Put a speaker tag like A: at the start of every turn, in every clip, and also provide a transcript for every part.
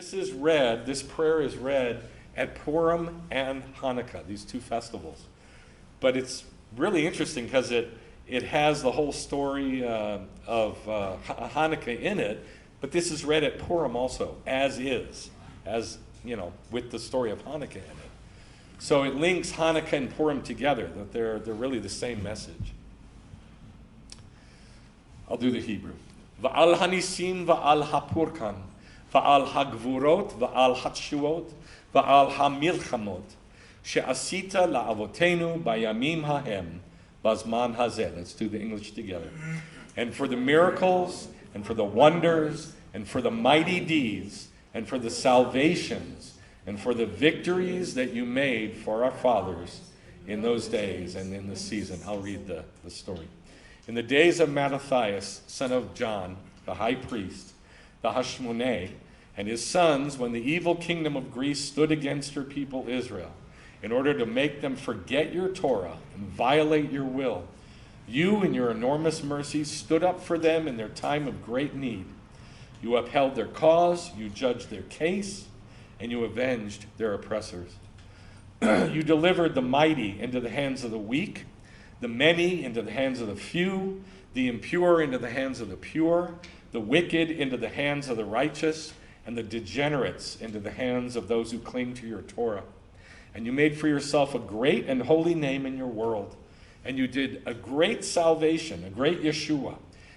A: This prayer is read at Purim and Hannukah, these two festivals. But it's really interesting because it has the whole story of Hannukah in it, but this is read at Purim also, as with the story of Hannukah in it. So it links Hannukah and Purim together, that they're really the same message. I'll do the Hebrew. Va'al hanisim va'al hapurkan, va'al hagvurot va'al hatshuot, va'al hamilchamot, she'asita la'avotenu bayamim hahem, bazman hazeh. Let's do the English together. And for the miracles, and for the wonders, and for the mighty deeds, and for the salvations, and for the victories that you made for our fathers in those days and in this season. I'll read the story. In the days of Mattathias, son of John, the high priest, the Hashmoneh, and his sons, when the evil kingdom of Greece stood against your people Israel, in order to make them forget your Torah and violate your will, you in your enormous mercy stood up for them in their time of great need. You upheld their cause, you judged their case, and you avenged their oppressors. You delivered the mighty into the hands of the weak, the many into the hands of the few, the impure into the hands of the pure, the wicked into the hands of the righteous, and the degenerates into the hands of those who cling to your Torah. And you made for yourself a great and holy name in your world. And you did a great salvation, a great Yeshua,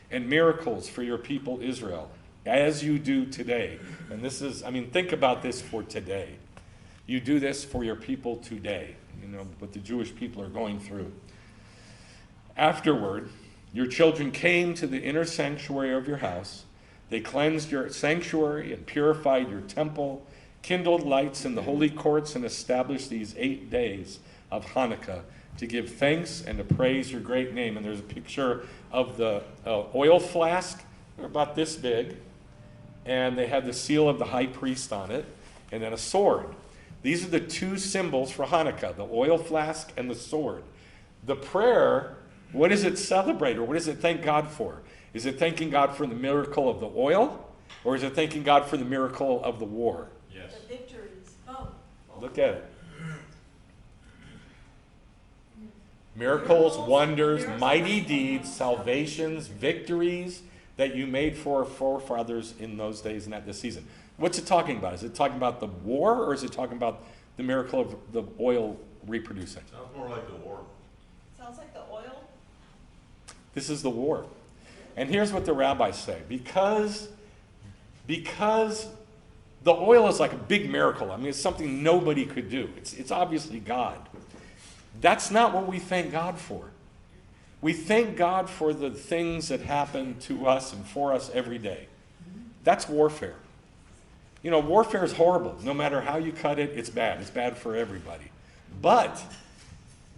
A: and miracles for your people Israel, as you do today. And think about this for today. You do this for your people today, what the Jewish people are going through. Afterward, your children came to the inner sanctuary of your house. They cleansed your sanctuary and purified your temple, kindled lights in the holy courts, and established these 8 days of Hannukah to give thanks and to praise your great name. And there's a picture of the oil flask. They're about this big. And they had the seal of the high priest on it, and then a sword. These are the two symbols for Hannukah, the oil flask and the sword. The prayer, what does it celebrate, or what does it thank God for? Is it thanking God for the miracle of the oil, or is it thanking God for the miracle of the war?
B: Yes.
C: The victories. Oh.
A: Look at it. Miracles, wonders, mighty deeds, salvations, victories that you made for our forefathers in those days and at this season. What's it talking about? Is it talking about the war, or is it talking about the miracle of the oil reproducing?
B: Sounds more like the war.
C: Sounds like the oil.
A: This is the war. And here's what the rabbis say. Because the oil is like a big miracle. It's something nobody could do. It's obviously God. That's not what we thank God for. We thank God for the things that happen to us and for us every day. That's warfare. Warfare is horrible. No matter how you cut it, it's bad. It's bad for everybody. But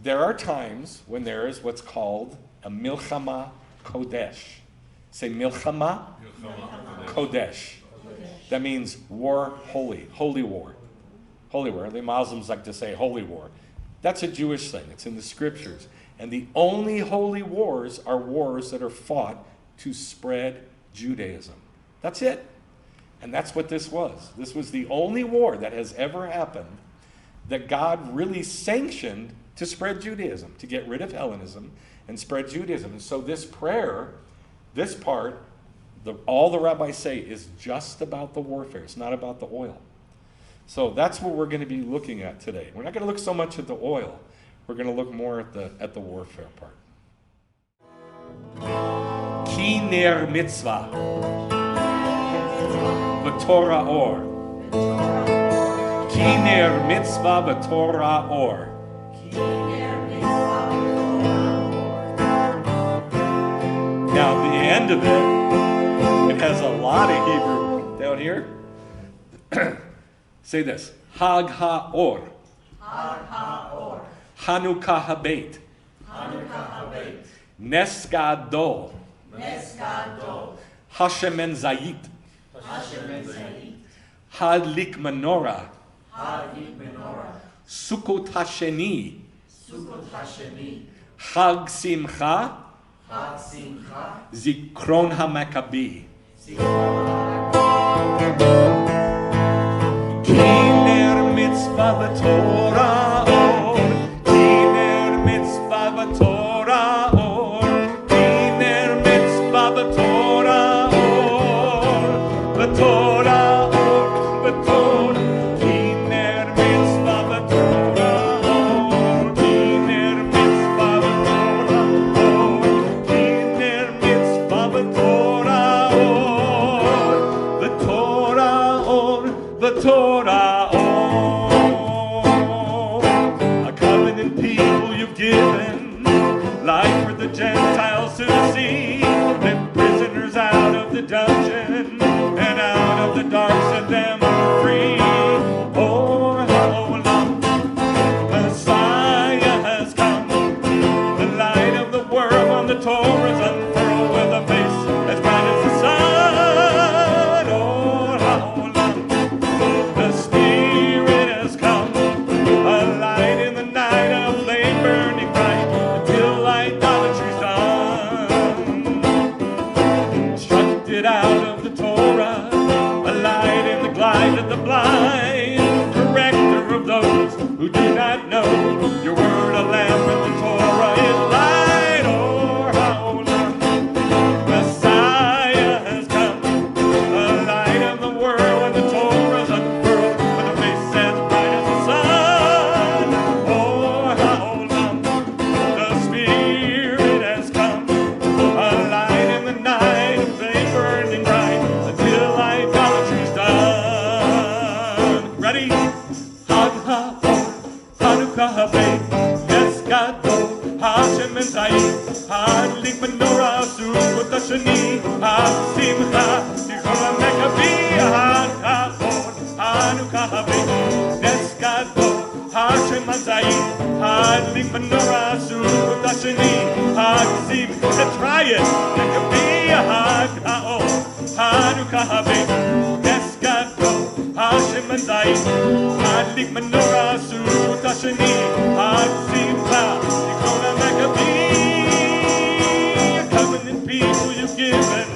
A: there are times when there is what's called a milchama kodesh. Say milchama kodesh. That means war holy. Holy war. Holy war. The Muslims like to say holy war. That's a Jewish thing. It's in the scriptures. And the only holy wars are wars that are fought to spread Judaism. That's it. And that's what this was. This was the only war that has ever happened that God really sanctioned to spread Judaism, to get rid of Hellenism and spread Judaism. And so this prayer, this part, all the rabbis say is just about the warfare. It's not about the oil. So that's what we're going to be looking at today. We're not going to look so much at the oil. We're going to look more at the warfare part. Ki ner mitzvah v'torah or. Ki ner mitzvah v'torah or. Now, at the end of it has a lot of Hebrew down here. Say this. Hag ha'or.
C: Hag ha'or.
A: Hannukah habeit.
C: Hannukah habeit.
A: Nes gadol.
C: Nes gadol.
A: Hashemen zayit.
C: Hashemen zayit.
A: Hadlik menorah.
C: Hadlik menorah.
A: Sukkot hasheni.
C: Sukkot hasheni.
A: Chag simcha.
C: Chag simcha.
A: Zikron hamakabi.
C: Zikron hamakabi.
A: mitzvah v'torah or, kiner mitzvah v'torah or, kiner mitzvah v'torah or, v'torah or, v'torah, kiner mitzvah v'torah or, kiner mitzvah v'torah or, kiner mitzvah v'torah or, v'torah or, v'torah or. A covenant people you've given, light for the Gentiles to see, lift prisoners out of the dungeon, and out of the dark set them free. Oh, how long Messiah has come, the light of the world on the Torah's unfurled with a face as bright as the sun. Oh, how long the Spirit has come, a light in the night, a flame burning bright, until idolatry's done. Instructed out of the Torah, a light in the glide of the blind, corrector of those who do not know, your word a lamp and the Torah is light. Oh, how long Messiah has come, a light of the world, and the Torah's unfurled with a face as bright as the sun. Oh, how long the Spirit has come, a light in the night, a flame burning bright, until idolatry's done. Ready? Hannukah, Neskado, Hashem and Zayim, Hadlik Menorah, Sukkot Hashani, Simcha, Tichon Mekabiyah, Hannukah, Neskado, Hashem and Zayim, Hadlik Menorah, Sukkot Hashani, Simcha. Let's try it. Mekabiyah, Hannukah, Neskado, Hashem and Zayim, Hadlik Menorah, Sukkot Hashani, Simcha, Tichon Mekabiyah. Covenant people you've given,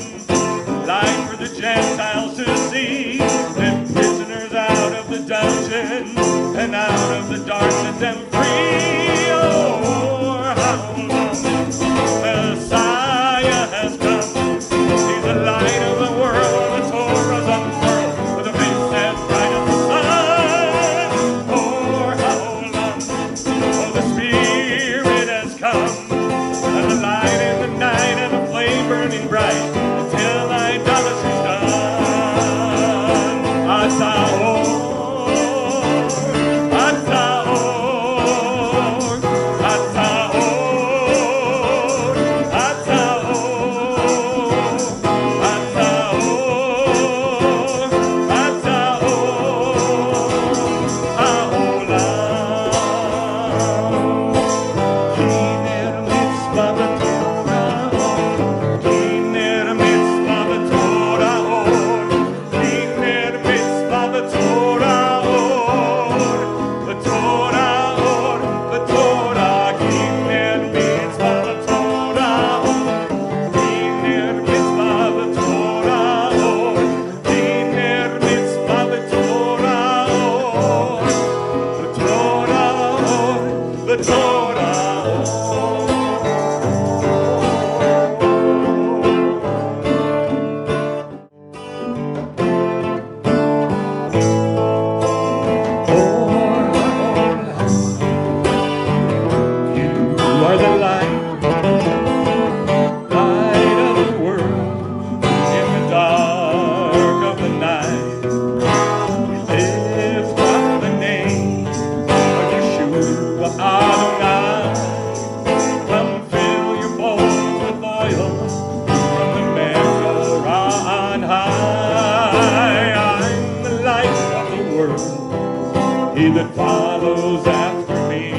A: light for the Gentiles to see, lift prisoners out of the dungeon, and out of the dark set them free. Oh, how long Messiah has come, he's the light of the world, the Torah's unfurled with a face as bright as the sun. Oh, how long, oh, the Spirit has come, and the light in the night, and the flame burning bright, until idolatry's done. Ataor, Ataor, Ataor, He that follows after me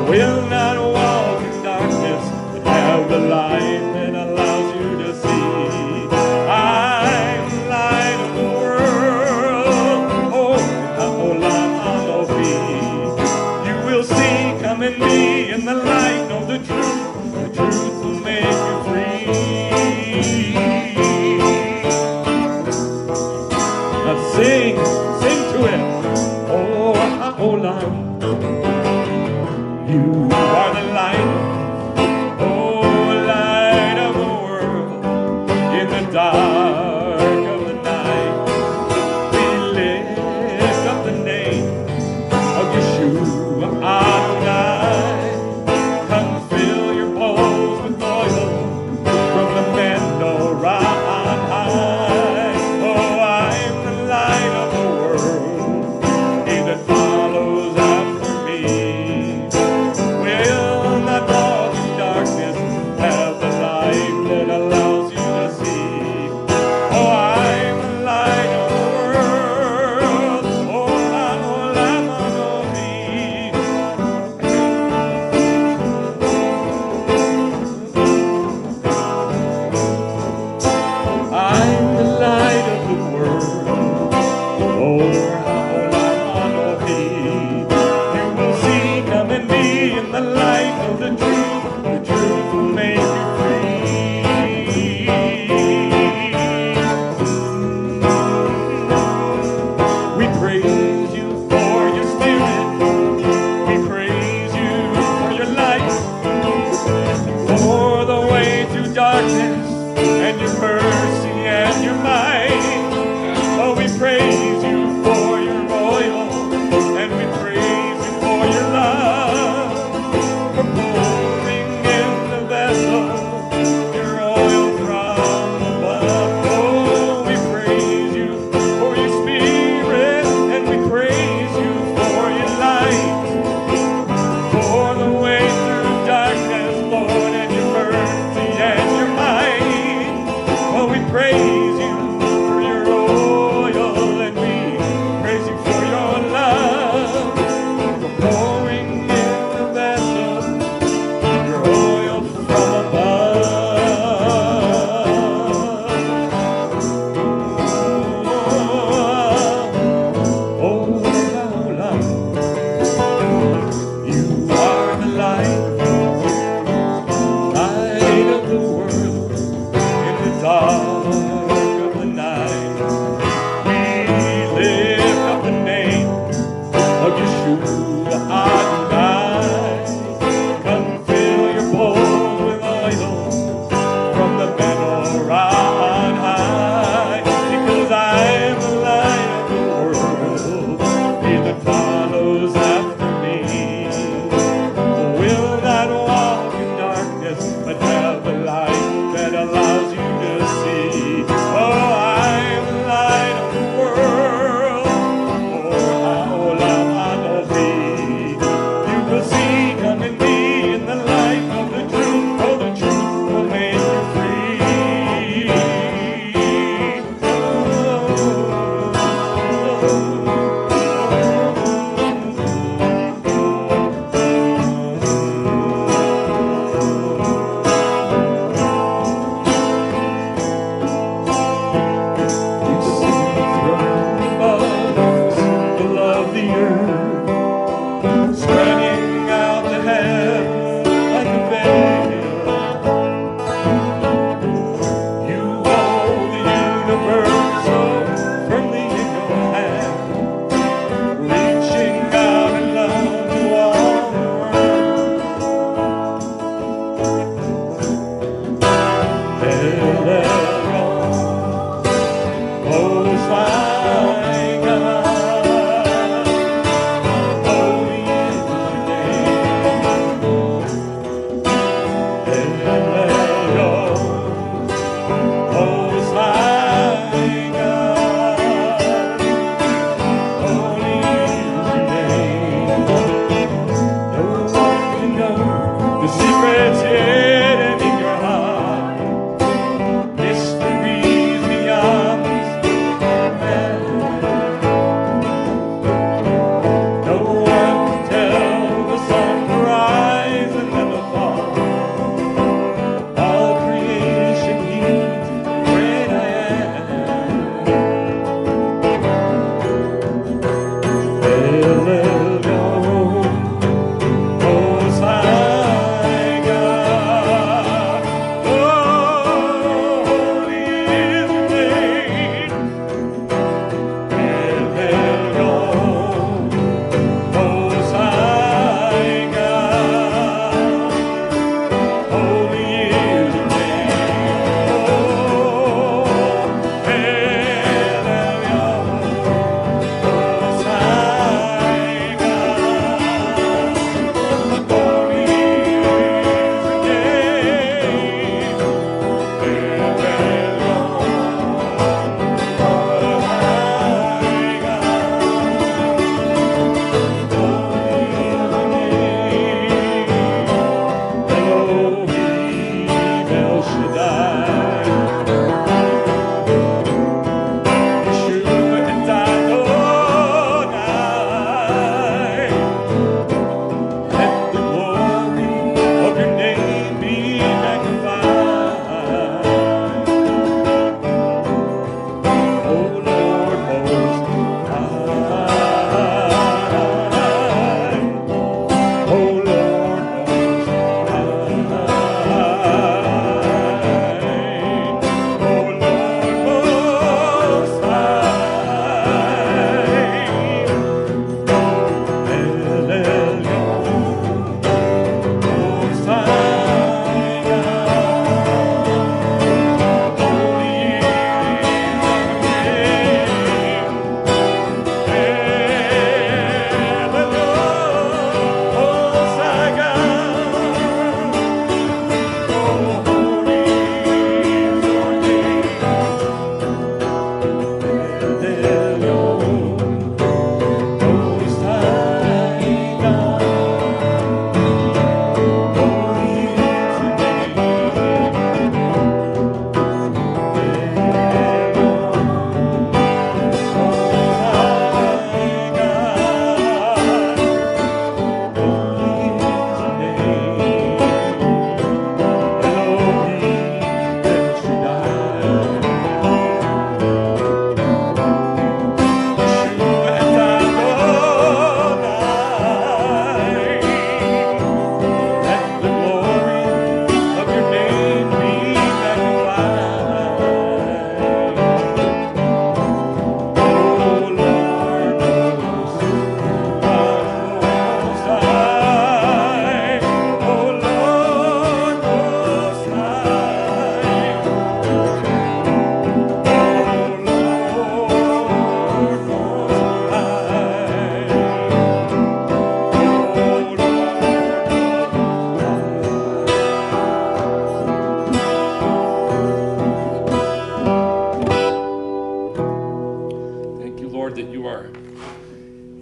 A: will not walk in darkness, but have the light that allows you to see. I'm the light of the world. Oh, Ha'olam Anochi. You will see, come in me, in the light, know the truth. The truth will make you free. Now sing to him. Oh,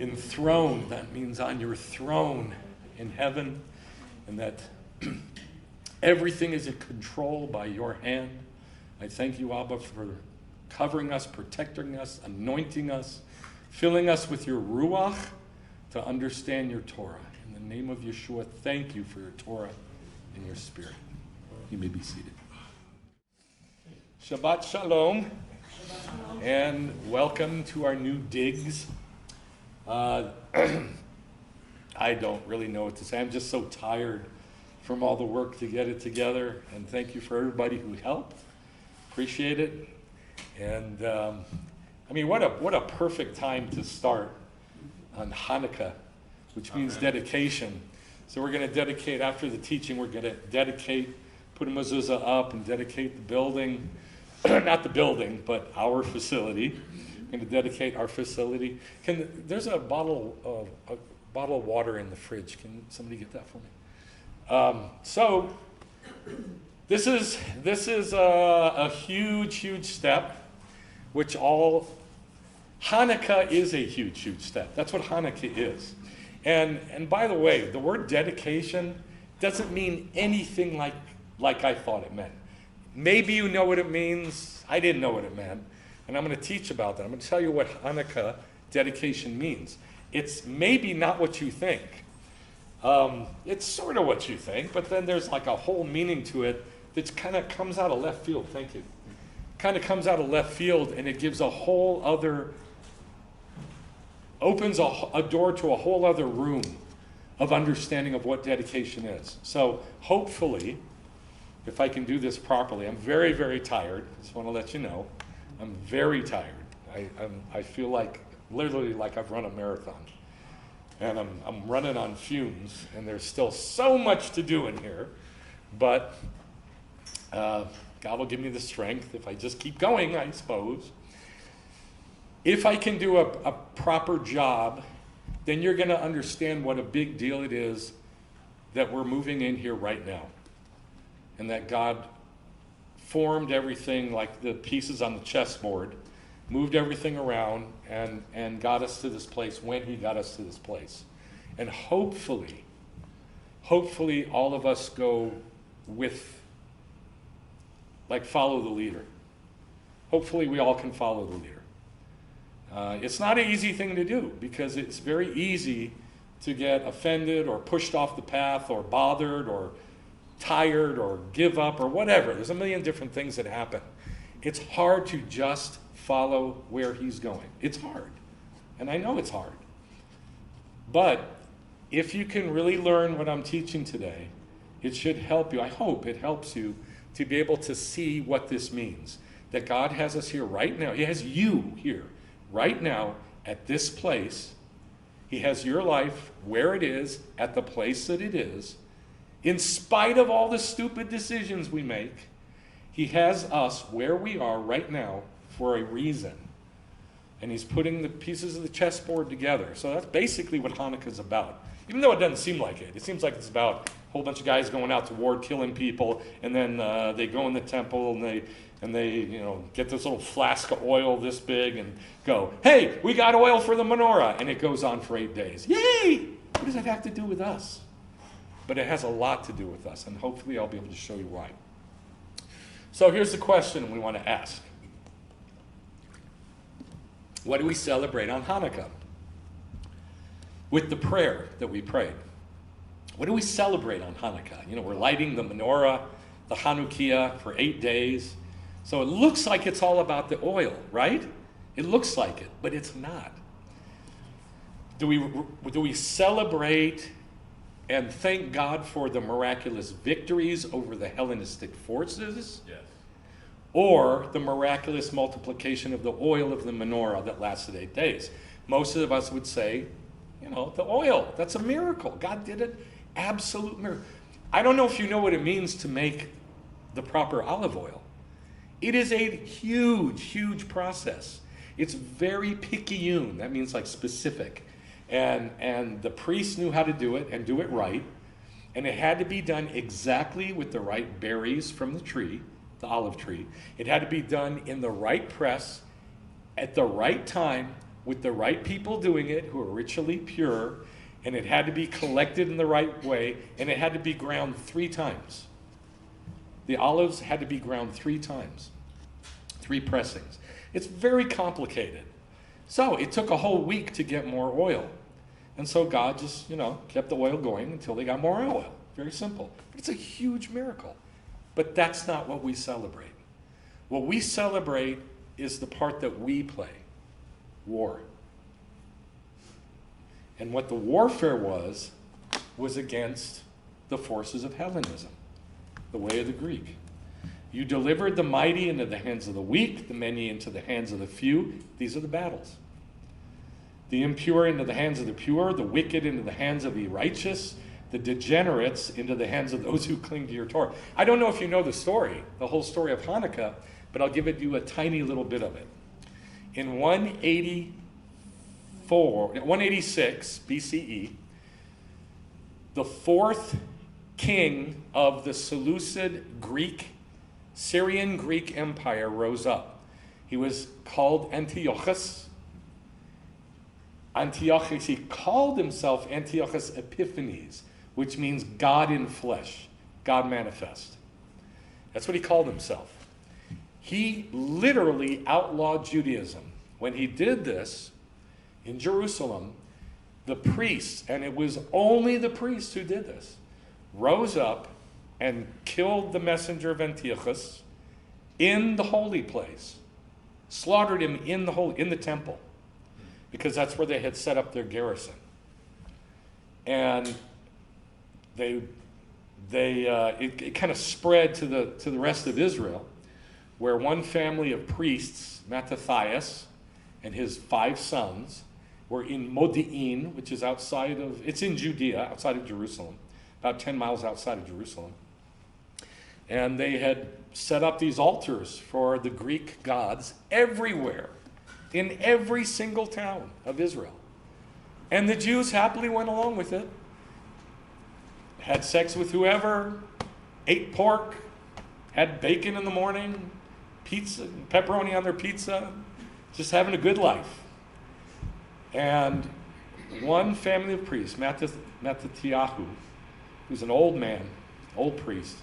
A: enthroned. That means on your throne in heaven, and that everything is in control by your hand. I thank you, Abba, for covering us, protecting us, anointing us, filling us with your Ruach to understand your Torah. In the name of Yeshua, thank you for your Torah and your Spirit. You may be seated. Shabbat Shalom, and welcome to our new digs. I don't really know what to say. I'm just so tired from all the work to get it together, and thank you for everybody who helped. Appreciate it. And what a perfect time to start on Hannukah, which means dedication. So we're going to dedicate, after the teaching, we're going to dedicate, put a mezuzah up and dedicate the building, not the building, but our facility. We're going to dedicate our facility. There's a bottle of water in the fridge. Can somebody get that for me? So this is a huge step, which Hannukah is a huge step. That's what Hannukah is. And by the way, the word dedication doesn't mean anything like I thought it meant. Maybe you know what it means. I didn't know what it meant. And I'm going to teach about that. I'm going to tell you what Hannukah dedication means. It's maybe not what you think. It's sort of what you think, but then there's like a whole meaning to it that kind of comes out of left field. Thank you. Kind of comes out of left field, and it gives a whole other, opens a door to a whole other room of understanding of what dedication is. So hopefully, if I can do this properly, I'm very tired. Just want to let you know, I'm very tired. I feel literally like I've run a marathon. And I'm running on fumes, and there's still so much to do in here. But God will give me the strength if I just keep going, I suppose. If I can do a proper job, then you're going to understand what a big deal it is that we're moving in here right now. And that God formed everything like the pieces on the chessboard, moved everything around, and got us to this place when he got us to this place. And hopefully all of us go with, follow the leader. Hopefully we all can follow the leader. It's not an easy thing to do, because it's very easy to get offended or pushed off the path or bothered or tired or give up or whatever. There's a million different things that happen. It's hard to just follow where he's going. It's hard. And I know it's hard. But if you can really learn what I'm teaching today, it should help you. I hope it helps you to be able to see what this means. That God has us here right now. He has you here right now at this place. He has your life where it is, at the place that it is. In spite of all the stupid decisions we make, he has us where we are right now for a reason. And he's putting the pieces of the chessboard together. So that's basically what Hannukah is about. Even though it doesn't seem like it. It seems like it's about a whole bunch of guys going out to war, killing people, and then they go in the temple and they get this little flask of oil this big and go, hey, we got oil for the menorah. And it goes on for 8 days. Yay! What does that have to do with us? But it has a lot to do with us, and hopefully I'll be able to show you why. So here's the question we want to ask. What do we celebrate on Hannukah? With the prayer that we prayed. What do we celebrate on Hannukah? We're lighting the menorah, the Hannukah for 8 days. So it looks like it's all about the oil, right? It looks like it, but it's not. Do we celebrate and thank God for the miraculous victories over the Hellenistic forces?
B: Yes.
A: Or the miraculous multiplication of the oil of the menorah that lasted 8 days? Most of us would say, the oil. That's a miracle. God did it. Absolute miracle. I don't know if you know what it means to make the proper olive oil. It is a huge process. It's very picayune. That means specific. And the priests knew how to do it and do it right. And it had to be done exactly with the right berries from the tree, the olive tree. It had to be done in the right press, at the right time, with the right people doing it who are ritually pure, and it had to be collected in the right way, and it had to be ground 3 times. The olives had to be ground 3 times, 3 pressings. It's very complicated. So it took a whole week to get more oil. And so God just, kept the oil going until they got more oil. Very simple. But it's a huge miracle. But that's not what we celebrate. What we celebrate is the part that we play, war. And what the warfare was against the forces of Hellenism, the way of the Greek. You delivered the mighty into the hands of the weak, the many into the hands of the few. These are the battles. The impure into the hands of the pure, the wicked into the hands of the righteous, the degenerates into the hands of those who cling to your Torah. I don't know if you know the story, the whole story of Hannukah, but I'll give you a tiny little bit of it. In 186 BCE, the 4th king of the Seleucid Syrian Greek Empire rose up. He was called Antiochus. He called himself Antiochus Epiphanes, which means God in flesh, God manifest. That's what he called himself. He literally outlawed Judaism. When he did this in Jerusalem, the priests, and it was only the priests who did this, rose up and killed the messenger of Antiochus in the holy place, slaughtered him in the temple, because that's where they had set up their garrison. And it kind of spread to the rest of Israel, where one family of priests, Mattathias, and his 5 sons were in Modi'in, which is it's in Judea, outside of Jerusalem, about 10 miles outside of Jerusalem. And they had set up these altars for the Greek gods everywhere, in every single town of Israel. And the Jews happily went along with it, had sex with whoever, ate pork, had bacon in the morning, pizza, pepperoni on their pizza, just having a good life. And one family of priests, Mattathiyahu, who's an old man, old priest,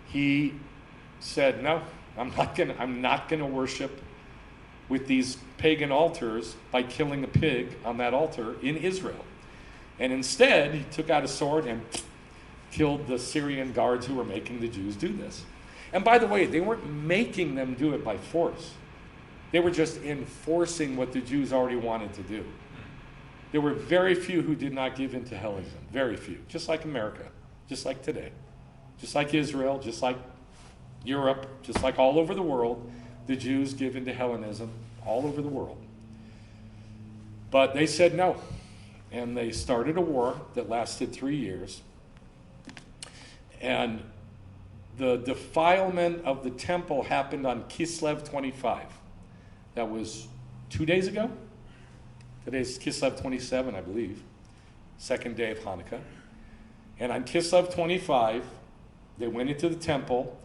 A: he said, no, I'm not gonna worship with these pagan altars by killing a pig on that altar in Israel. And instead, he took out a sword and killed the Syrian guards who were making the Jews do this. And by the way, they weren't making them do it by force. They were just enforcing what the Jews already wanted to do. There were very few who did not give in to Hellenism. Very few. Just like America. Just like today. Just like Israel. Just like Europe. Just like all over the world. The Jews give in to Hellenism all over the world. But they said no. And they started a war that lasted 3 years. And the defilement of the temple happened on Kislev 25. That was 2 days ago. Today's Kislev 27, I believe. 2nd day of Hannukah. And on Kislev 25, they went into the temple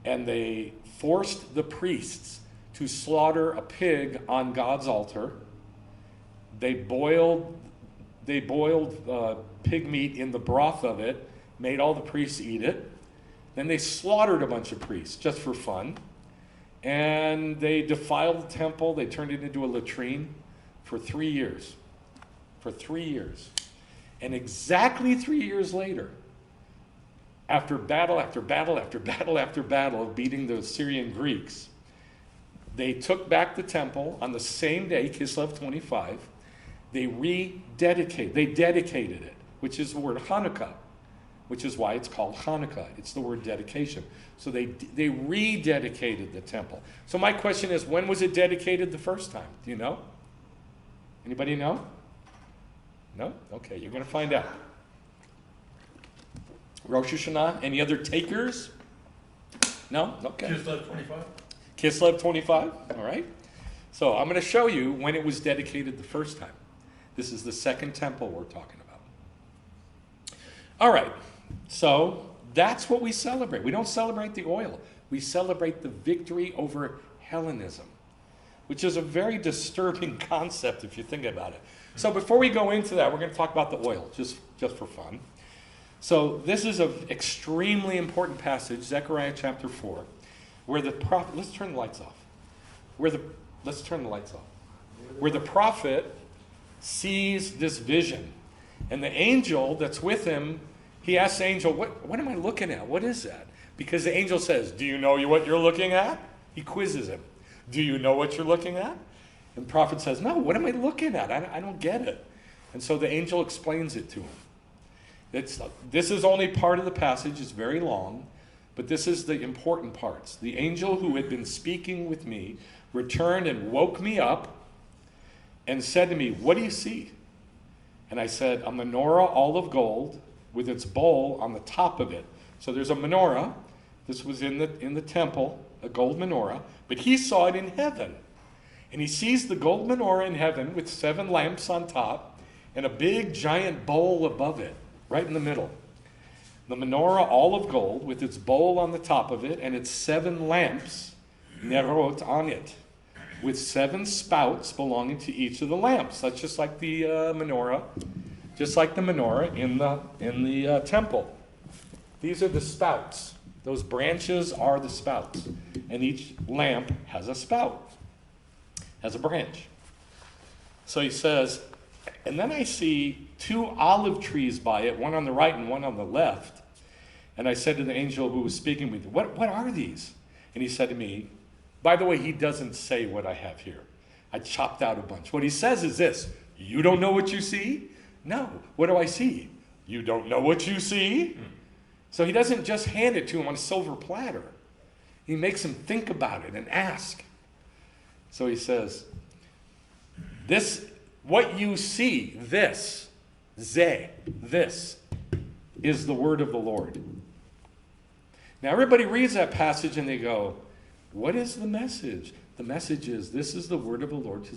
A: and they forced the priests to slaughter a pig on God's altar. They boiled pig meat in the broth of it, made all the priests eat it. Then they slaughtered a bunch of priests just for fun. And they defiled the temple. They turned it into a latrine for 3 years. For 3 years. And exactly 3 years later, after battle after battle after battle after battle of beating the Syrian Greeks, they took back the temple on the same day, Kislev 25. They dedicated it, which is the word Hannukah, which is why it's called Hannukah. It's the word dedication. So they rededicated the temple. So my question is, when was it dedicated the first time? Do you know? Anybody know? No? Okay, you're going to find out. Rosh Hashanah, any other takers? No? Okay.
B: Kislev 25.
A: Kislev 25, all right. So I'm going to show you when it was dedicated the first time. This is the second temple we're talking about. All right, so that's what we celebrate. We don't celebrate the oil. We celebrate the victory over Hellenism. which is a very disturbing concept if you think about it. So before we go into that, we're going to talk about the oil, just for fun. So this is an extremely important passage, Zechariah chapter 4, where the prophet, let's turn the lights off. Where the prophet sees this vision. And the angel that's with him, he asks the angel, what am I looking at? What is that? Because the angel says, do you know what you're looking at? He quizzes him. Do you know what you're looking at? And the prophet says, no, what am I looking at? I don't get it. And so the angel explains it to him. This is only part of the passage. It's very long, but this is the important parts. The angel who had been speaking with me returned and woke me up and said to me, what do you see? And I said, a menorah all of gold with its bowl on the top of it. So there's a menorah. This was in the temple, a gold menorah, but he saw it in heaven. And he sees the gold menorah in heaven with 7 lamps on top and a big giant bowl above it, right in the middle. The menorah all of gold with its bowl on the top of it and its 7 lamps, nerot, on it, with 7 spouts belonging to each of the lamps. That's just like the menorah, in the temple. These are the spouts. Those branches are the spouts. And each lamp has a spout, has a branch. So he says, and then I see 2 olive trees by it, one on the right and one on the left. And I said to the angel who was speaking with me, what are these? And he said to me, by the way, he doesn't say what I have here. I chopped out a bunch. What he says is this, you don't know what you see? No. What do I see? You don't know what you see? So he doesn't just hand it to him on a silver platter. He makes him think about it and ask. So he says, what you see, this is the word of the Lord. Now everybody reads that passage and they go, what is the message? The message is, this is the word of the Lord to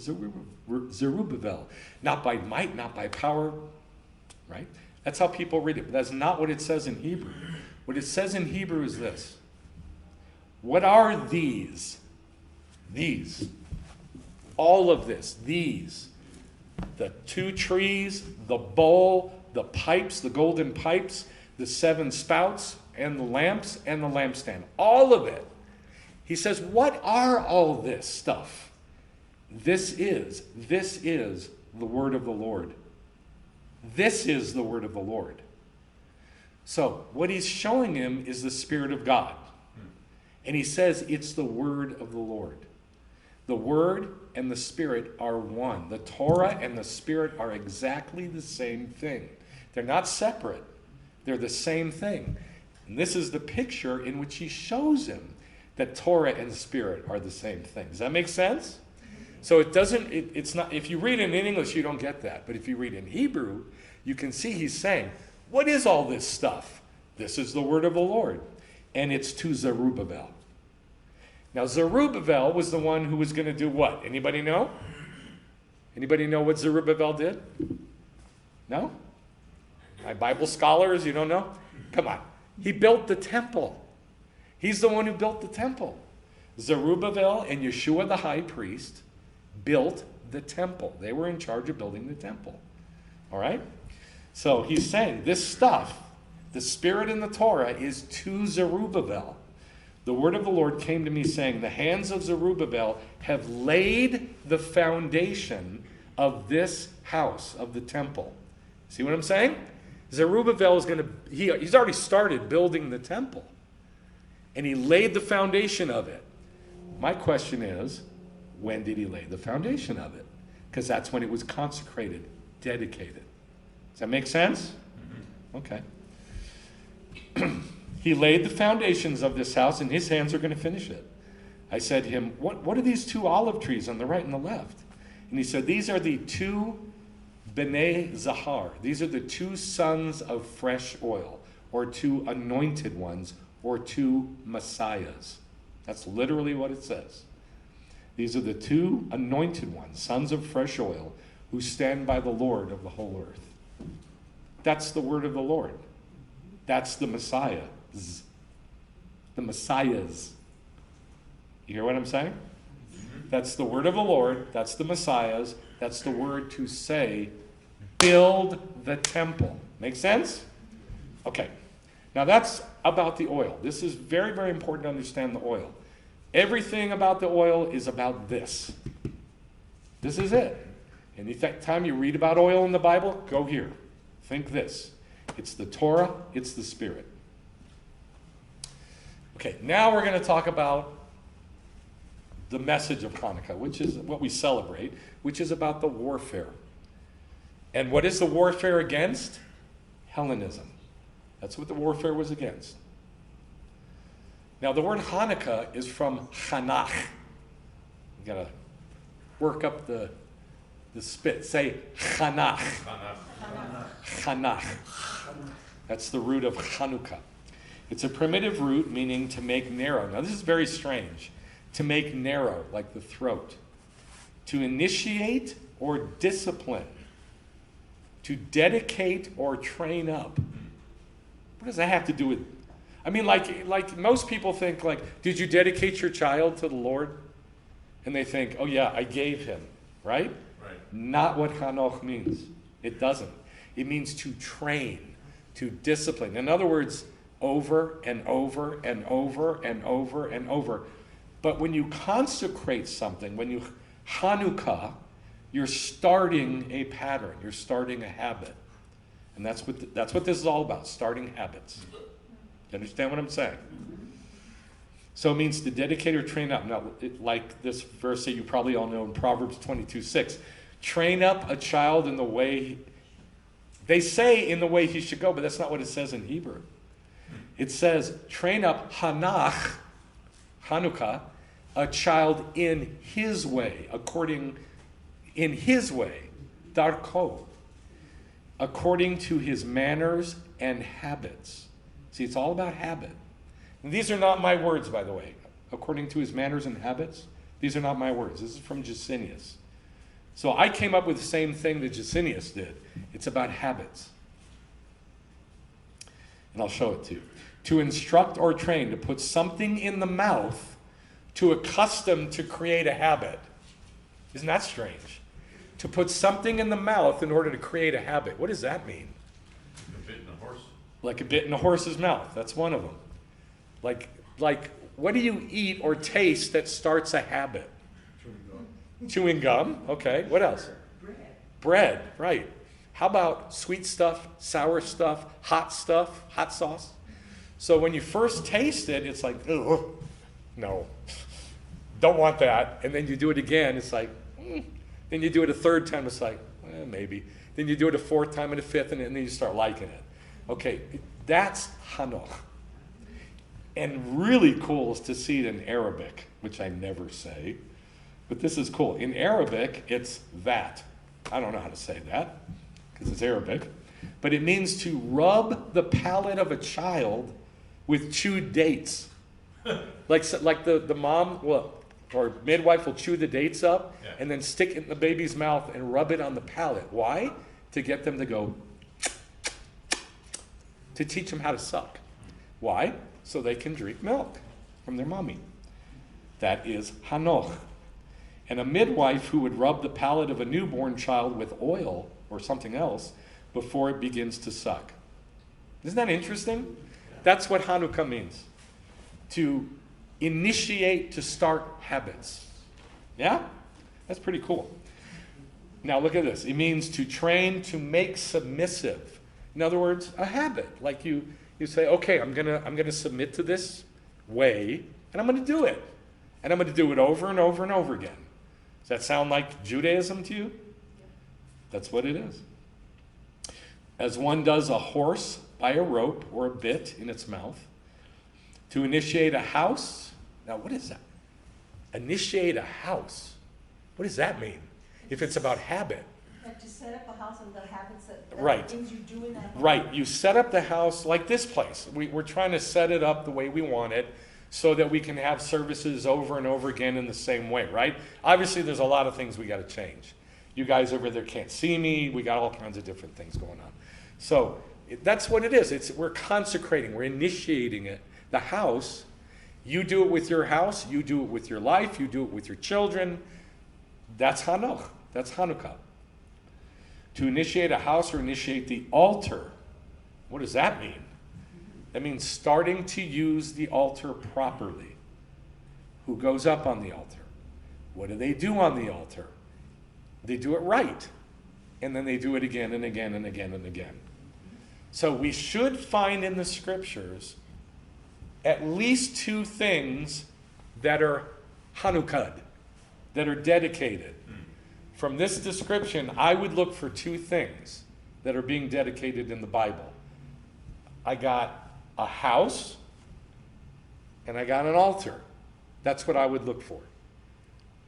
A: Zerubbabel. Not by might, not by power, right? That's how people read it, but that's not what it says in Hebrew. What it says in Hebrew is this. What are these? These. All of this. These. The 2 trees, the bowl, the pipes, the golden pipes, the 7 spouts, and the lamps, and the lampstand. All of it. He says, what are all this stuff? This is the word of the Lord. This is the word of the Lord. So what he's showing him is the Spirit of God. And he says it's the word of the Lord. The word and the Spirit are one. The Torah and the Spirit are exactly the same thing. They're not separate. They're the same thing. And this is the picture in which he shows him that Torah and the Spirit are the same thing. Does that make sense? So it's not, if you read it in English, you don't get that. But if you read in Hebrew, you can see he's saying, what is all this stuff? This is the word of the Lord. And it's to Zerubbabel. Now, Zerubbabel was the one who was going to do what? Anybody know? Anybody know what Zerubbabel did? No? My Bible scholars, you don't know? Come on. He built the temple. He's the one who built the temple. Zerubbabel and Yeshua the high priest built the temple. They were in charge of building the temple. All right? So he's saying this stuff, the Spirit in the Torah, is to Zerubbabel. The word of the Lord came to me saying, the hands of Zerubbabel have laid the foundation of this house, of the temple. See what I'm saying? Zerubbabel is he's already started building the temple. And he laid the foundation of it. My question is, when did he lay the foundation of it? Because that's when it was consecrated, dedicated. Does that make sense? Okay. He laid the foundations of this house, and his hands are going to finish it. I said to him, what are these 2 olive trees on the right and the left? And he said, these are the 2 Bnei Zahar. These are the 2 sons of fresh oil, or 2 anointed ones, or 2 messiahs. That's literally what it says. These are the 2 anointed ones, sons of fresh oil, who stand by the Lord of the whole earth. That's the word of the Lord. That's the Messiah. The Messiahs. You hear what I'm saying? That's the word of the Lord. That's the Messiah's. That's the word to say, build the temple. Make sense? Okay. Now that's about the oil. This is very, very important to understand the oil. Everything about the oil is about this. This is it. Anytime you read about oil in the Bible, go here. Think this. It's the Torah, it's the Spirit. Okay, now we're going to talk about the message of Hannukah, which is what we celebrate, which is about the warfare. And what is the warfare against? Hellenism. That's what the warfare was against. Now, the word Hannukah is from Chanach. You got to work up the spit. Say Chanach. Chanach. That's the root of Hannukah. It's a primitive root meaning to make narrow. Now, this is very strange. To make narrow, like the throat. To initiate or discipline. To dedicate or train up. What does that have to do with? I mean, like most people think, like, did you dedicate your child to the Lord? And they think, oh yeah, I gave him, right?
B: Right.
A: Not what Hanoch means. It doesn't. It means to train, to discipline. In other words, over and over and over and over and over. But when you consecrate something, when you Hannukah, you're starting a pattern. You're starting a habit. And that's what this is all about, starting habits. You understand what I'm saying? So it means to dedicate or train up. Now, like this verse that you probably all know in Proverbs 22:6. Train up a child in the way, they say in the way he should go, but that's not what it says in Hebrew. It says, train up Hannukah, a child in his way, in his way, darko, according to his manners and habits. See, it's all about habit. And these are not my words, by the way. According to his manners and habits, these are not my words. This is from Gesenius. So I came up with the same thing that Gesenius did. It's about habits. And I'll show it to you. To instruct or train, to put something in the mouth to accustom to create a habit. Isn't that strange? To put something in the mouth in order to create a habit. What does that mean?
B: A bit in a horse.
A: Like a bit in a horse's mouth. That's one of them. Like what do you eat or taste that starts a habit? Chewing gum. Okay. What else? Bread. Right. How about sweet stuff, sour stuff, hot sauce? So when you first taste it, it's like, ugh, no, don't want that. And then you do it again, it's like, Then you do it a third time, it's like, maybe. Then you do it a fourth time and a fifth, and then you start liking it. Okay, that's Hanoch. And really cool is to see it in Arabic, which I never say. But this is cool. In Arabic, it's that. I don't know how to say that, because it's Arabic. But it means to rub the palate of a child with chewed dates. like the mom or midwife will chew the dates up and then stick it in the baby's mouth and rub it on the palate. Why? To get them to go, to teach them how to suck. Why? So they can drink milk from their mommy. That is Hanoch. And a midwife who would rub the palate of a newborn child with oil or something else before it begins to suck. Isn't that interesting? That's what Hannukah means. To initiate, to start habits. Yeah? That's pretty cool. Now look at this. It means to train, to make submissive. In other words, a habit. Like you say, okay, I'm gonna submit to this way, and I'm gonna do it. And I'm gonna do it over and over and over again. Does that sound like Judaism to you? That's what it is. As one does a horse by a rope or a bit in its mouth. To initiate a house. Now, what is that? Initiate a house. What does that mean? If it's about habit.
D: Like to set up a house and the habits that
A: Right.
D: things you do in that house.
A: Right. You set up the house like this place. We're trying to set it up the way we want it so that we can have services over and over again in the same way, right? Obviously, there's a lot of things we got to change. You guys over there can't see me. We got all kinds of different things going on. So that's what it is. We're consecrating. We're initiating it. The house, You do it with your house, you do it with your life, you do it with your children. That's Hanoch. That's Hannukah. To initiate a house or initiate the altar. What does that mean? That means starting to use the altar properly. Who goes up on the altar? What do they do on the altar? They do it right. And then they do it again and again and again and again. So we should find in the scriptures at least two things that are Hannukah, that are dedicated. From this description, I would look for two things that are being dedicated in the Bible. I got a house and I got an altar. That's what I would look for.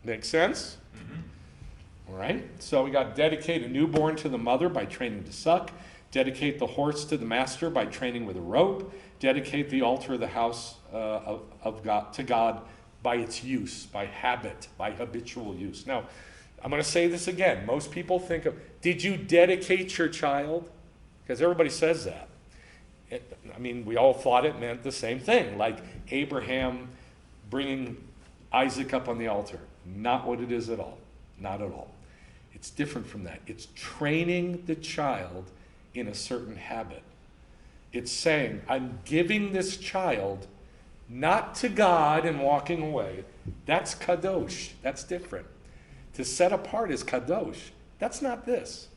A: Make sense? Mm-hmm. All right. So we got dedicate a newborn to the mother by training to suck. Dedicate the horse to the master by training with a rope. Dedicate the altar of the house of God to God by its use, by habit, by habitual use. Now, I'm going to say this again. Most people think of, did you dedicate your child? Because everybody says that. We all thought it meant the same thing, like Abraham bringing Isaac up on the altar. Not what it is at all. Not at all. It's different from that. It's training the child in a certain habit. It's saying, I'm giving this child not to God and walking away. That's kadosh. That's different. To set apart is kadosh. That's not this.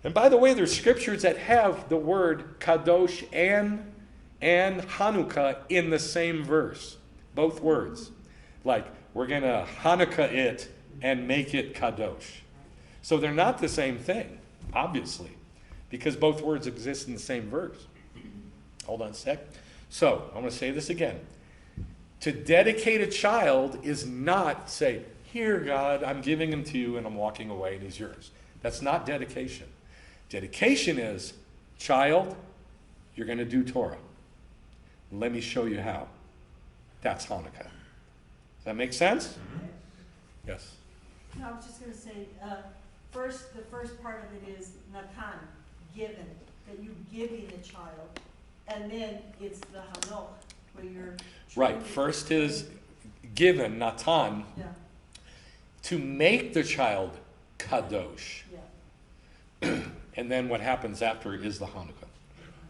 A: And by the way, there's scriptures that have the word kadosh and Hannukah in the same verse. Both words. Like, we're going to Hannukah it and make it kadosh. So they're not the same thing, obviously, because both words exist in the same verse. Hold on a sec. So, I'm going to say this again. To dedicate a child is not say, here, God, I'm giving him to you and I'm walking away and he's yours. That's not dedication. Dedication is, child, you're going to do Torah. Let me show you how. That's Hannukah. Does that make sense? Mm-hmm. Yes.
D: No, I was just going to say, the first part of it is Natan, given, that you're giving the child. And then it's the Hanoch, where you're...
A: Right, first is given, Natan, to make the child kadosh.
D: Yeah.
A: And then what happens after is the Hannukah.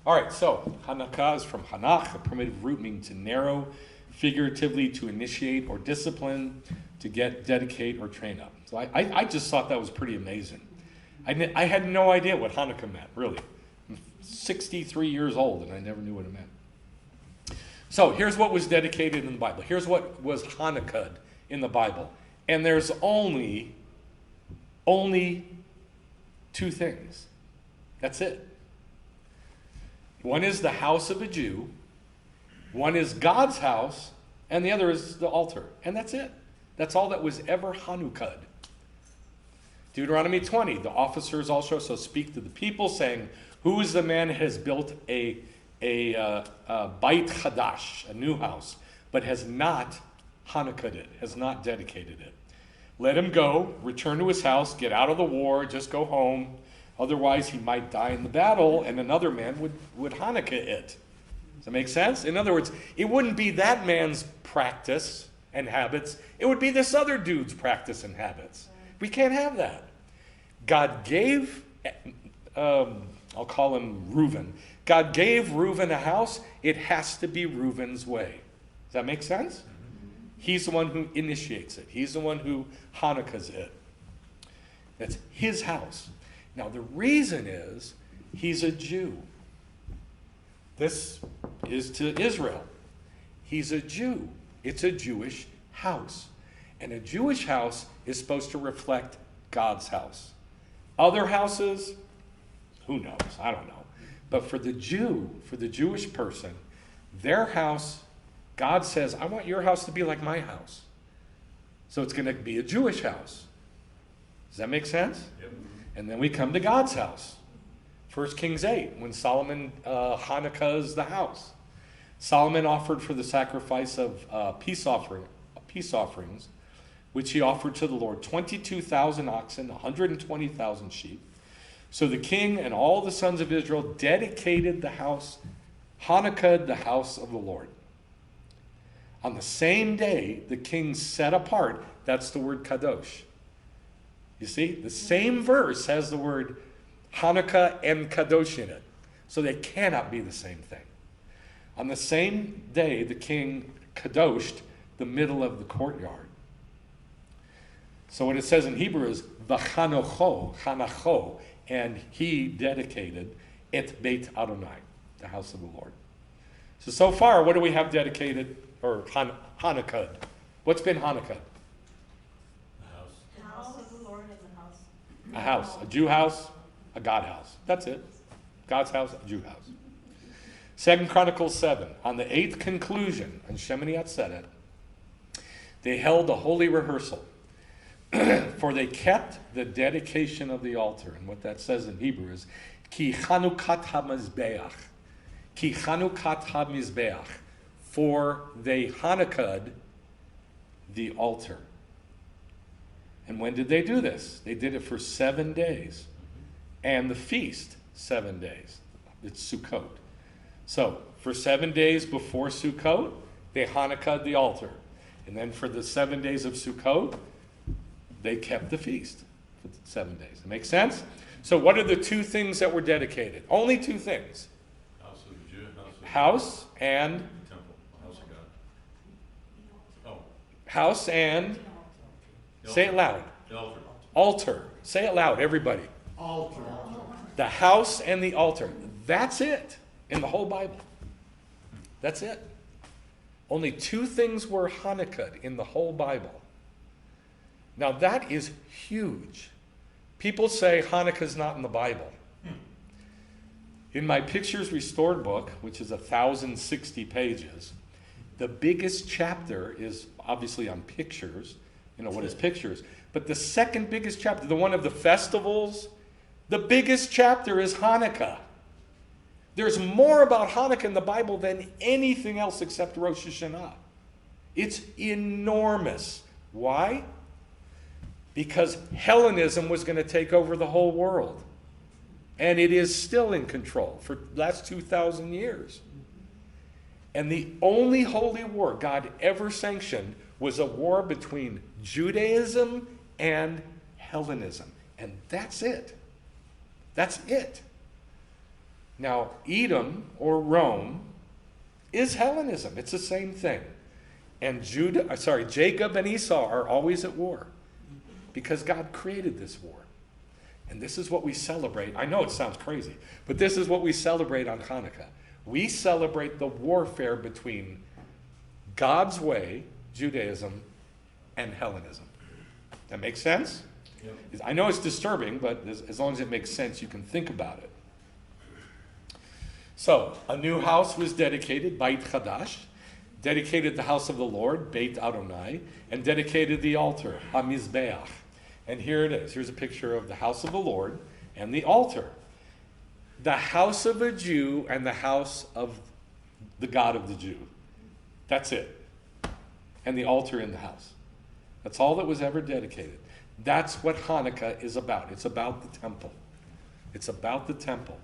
A: All right, so Hannukah is from Hanach, a primitive root meaning to narrow, figuratively to initiate or discipline, to get, dedicate, or train up. So I just thought that was pretty amazing. I had no idea what Hannukah meant, really. I'm 63 years old and I never knew what it meant. So here's what was dedicated in the Bible. Here's what was Hannukah in the Bible. And there's only two things. That's it. One is the house of a Jew, one is God's house, and the other is the altar. And that's it. That's all that was ever Hannukah. Deuteronomy 20, the officers also speak to the people, saying, who is the man who has built a Beit Chadash, a new house, but has not Hanukah'd it, has not dedicated it? Let him go, return to his house, get out of the war, just go home. Otherwise, he might die in the battle, and another man would Hannukah it. Does that make sense? In other words, it wouldn't be that man's practice and habits. It would be this other dude's practice and habits. We can't have that. God gave, I'll call him Reuben. God gave Reuben a house. It has to be Reuben's way. Does that make sense? He's the one who initiates it. He's the one who Hanukahs it. That's his house. Now, the reason is he's a Jew. This is to Israel. He's a Jew. It's a Jewish house. And a Jewish house is supposed to reflect God's house. Other houses, who knows? I don't know. But for the Jew, for the Jewish person, their house, God says, I want your house to be like my house. So it's going to be a Jewish house. Does that make sense?
B: Yep.
A: And then we come to God's house. 1 Kings 8, when Solomon Hannukahs the house. Solomon offered for the sacrifice of peace offerings, which he offered to the Lord, 22,000 oxen, 120,000 sheep. So the king and all the sons of Israel dedicated the house, Hannukah'd the house of the Lord. On the same day, the king set apart. That's the word kadosh. You see, the same verse has the word Hannukah and kadosh in it. So they cannot be the same thing. On the same day, the king kadoshed the middle of the courtyard. So what it says in Hebrew is Chanacho, and he dedicated et Beit Adonai, the house of the Lord. So far, what do we have dedicated, or Hannukah? What's been Hannukah?
B: The house.
D: The house of the Lord and the house.
A: A house, a Jew house, a God house. That's it. God's house, a Jew house. 2 Chronicles 7, on the 8th conclusion, on Shemini Atzeret, they held a holy rehearsal, for they kept the dedication of the altar. And what that says in Hebrew is, Ki Chanukat HaMizbeach. Ki Chanukat HaMizbeach. For they Hanukkah'd the altar. And when did they do this? They did it for 7 days. And the feast, 7 days. It's Sukkot. So, for 7 days before Sukkot, they Hanukkah'd the altar. And then for the 7 days of Sukkot, they kept the feast for 7 days. It makes sense? So what are the 2 things that were dedicated? Only 2 things.
B: House of the Jew,
A: House and
B: temple, house of God. Oh,
A: house and, say it loud,
B: the altar.
A: altar. Say it loud, everybody.
C: Altar.
A: The house and the altar. That's it in the whole Bible. That's it. Only 2 things were Hanukkah in the whole Bible. Now that is huge. People say Hanukkah's not in the Bible. In my Pictures Restored book, which is 1,060 pages, the biggest chapter is obviously on pictures. You know, what is pictures? But the second biggest chapter, the one of the festivals, the biggest chapter is Hanukkah. There's more about Hanukkah in the Bible than anything else except Rosh Hashanah. It's enormous. Why? Because Hellenism was going to take over the whole world. And it is still in control for the last 2,000 years. And the only holy war God ever sanctioned was a war between Judaism and Hellenism. And that's it. That's it. Now, Edom, or Rome, is Hellenism. It's the same thing. And Jacob and Esau are always at war because God created this war. And this is what we celebrate. I know it sounds crazy, but this is what we celebrate on Hanukkah. We celebrate the warfare between God's way, Judaism, and Hellenism. That makes sense? Yep. I know it's disturbing, but as long as it makes sense, you can think about it. So, a new house was dedicated, Beit Chadash, dedicated the house of the Lord, Beit Adonai, and dedicated the altar, HaMizbeach. And here it is. Here's a picture of the house of the Lord and the altar. The house of a Jew and the house of the God of the Jew. That's it. And the altar in the house. That's all that was ever dedicated. That's what Hanukkah is about. It's about the temple. It's about the temple.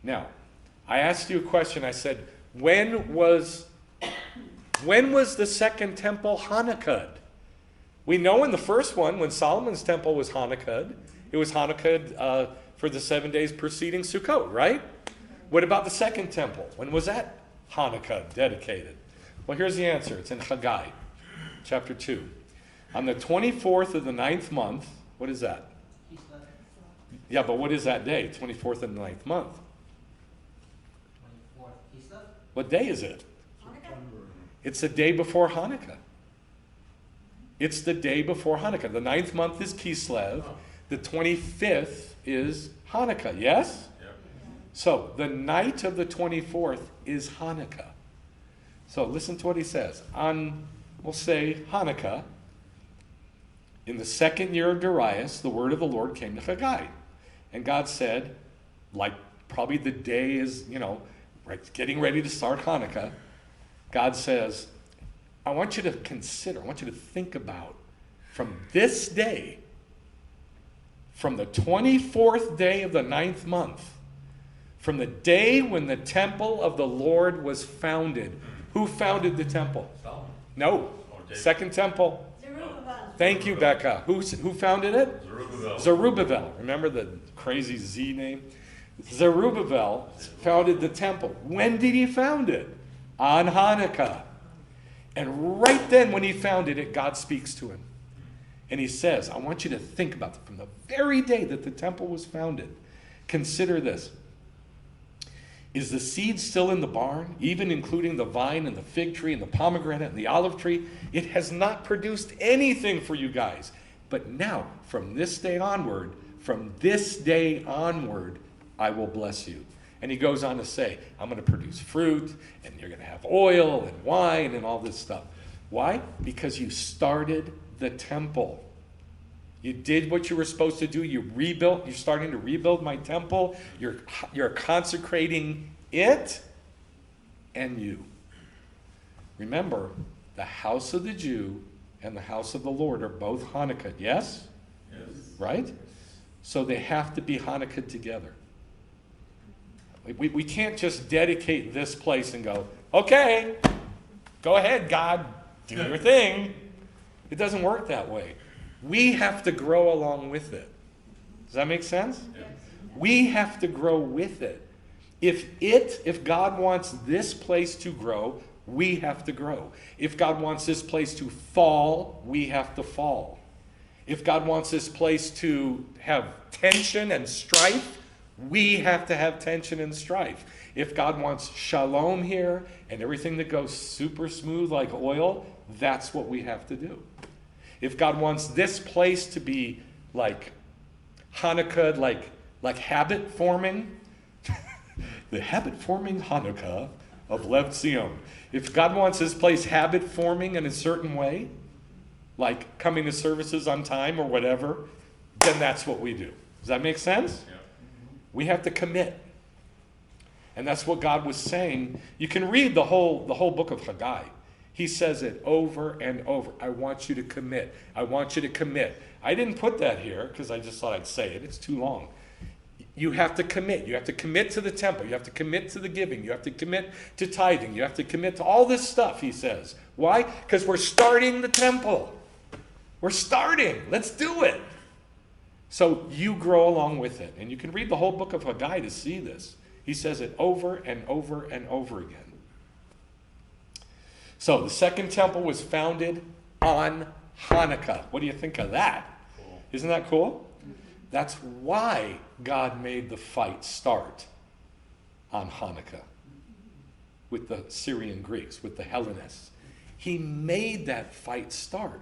A: Now, I asked you a question. I said, when was the second temple Hanukkah? We know in the first one, when Solomon's temple was Hanukkah, it was Hanukkah for the 7 days preceding Sukkot, right? What about the second temple? When was that Hanukkah dedicated? Well, here's the answer. It's in Haggai, chapter 2. On the 24th of the 9th month, what is that? Yeah, but what is that day? 24th of the 9th month. What day is it? It's the day before Hanukkah. It's the day before Hanukkah. The 9th month is Kislev. The 25th is Hanukkah, yes?
B: Yep.
A: So the night of the 24th is Hanukkah. So listen to what he says. On, we'll say, Hanukkah, in the 2nd year of Darius, the word of the Lord came to Haggai. And God said, like probably the day is, right, getting ready to start Hanukkah, God says, I want you to consider, I want you to think about from this day, from the 24th day of the 9th month, From the day when the temple of the Lord was founded. Who founded the temple?
B: Solomon.
A: No.
B: David.
A: Second temple.
D: Zerubbabel.
A: Thank you, Becca. Who founded it?
B: Zerubbabel.
A: Zerubbabel. Remember the crazy Z name? Zerubbabel founded the temple. When did he found it? On Hannukah. And right then when he founded it, God speaks to him. And he says, I want you to think about it. From the very day that the temple was founded, consider this. Is the seed still in the barn, even including the vine and the fig tree and the pomegranate and the olive tree? It has not produced anything for you guys. But now, from this day onward, I will bless you. And he goes on to say, I'm going to produce fruit, and you're going to have oil and wine and all this stuff. Why? Because you started the temple. You did what you were supposed to do. You rebuilt. You're starting to rebuild my temple. You're consecrating it and you. Remember, the house of the Jew and the house of the Lord are both Hannukah. Yes?
B: Yes.
A: Right? So they have to be Hannukah together. We can't just dedicate this place and go, okay, go ahead, God, do your thing. It doesn't work that way. We have to grow along with it. Does that make sense?
B: Yes.
A: We have to grow with it. If God wants this place to grow, we have to grow. If God wants this place to fall, we have to fall. If God wants this place to have tension and strife, we have to have tension and strife. If God wants shalom here and everything that goes super smooth like oil, that's what we have to do. If God wants this place to be like Hannukah, like habit forming, the habit forming Hannukah of Lev Tzion. If God wants this place habit forming in a certain way, like coming to services on time or whatever, then that's what we do. Does that make sense?
B: Yeah.
A: We have to commit. And that's what God was saying. You can read the whole book of Haggai. He says it over and over. I want you to commit. I want you to commit. I didn't put that here because I just thought I'd say it. It's too long. You have to commit. You have to commit to the temple. You have to commit to the giving. You have to commit to tithing. You have to commit to all this stuff, he says. Why? Because we're starting the temple. We're starting. Let's do it. So you grow along with it. And you can read the whole book of Haggai to see this. He says it over and over and over again. So the second temple was founded on Hannukah. What do you think of that?
B: Cool.
A: Isn't that cool? That's why God made the fight start on Hannukah with the Syrian Greeks, with the Hellenists. He made that fight start.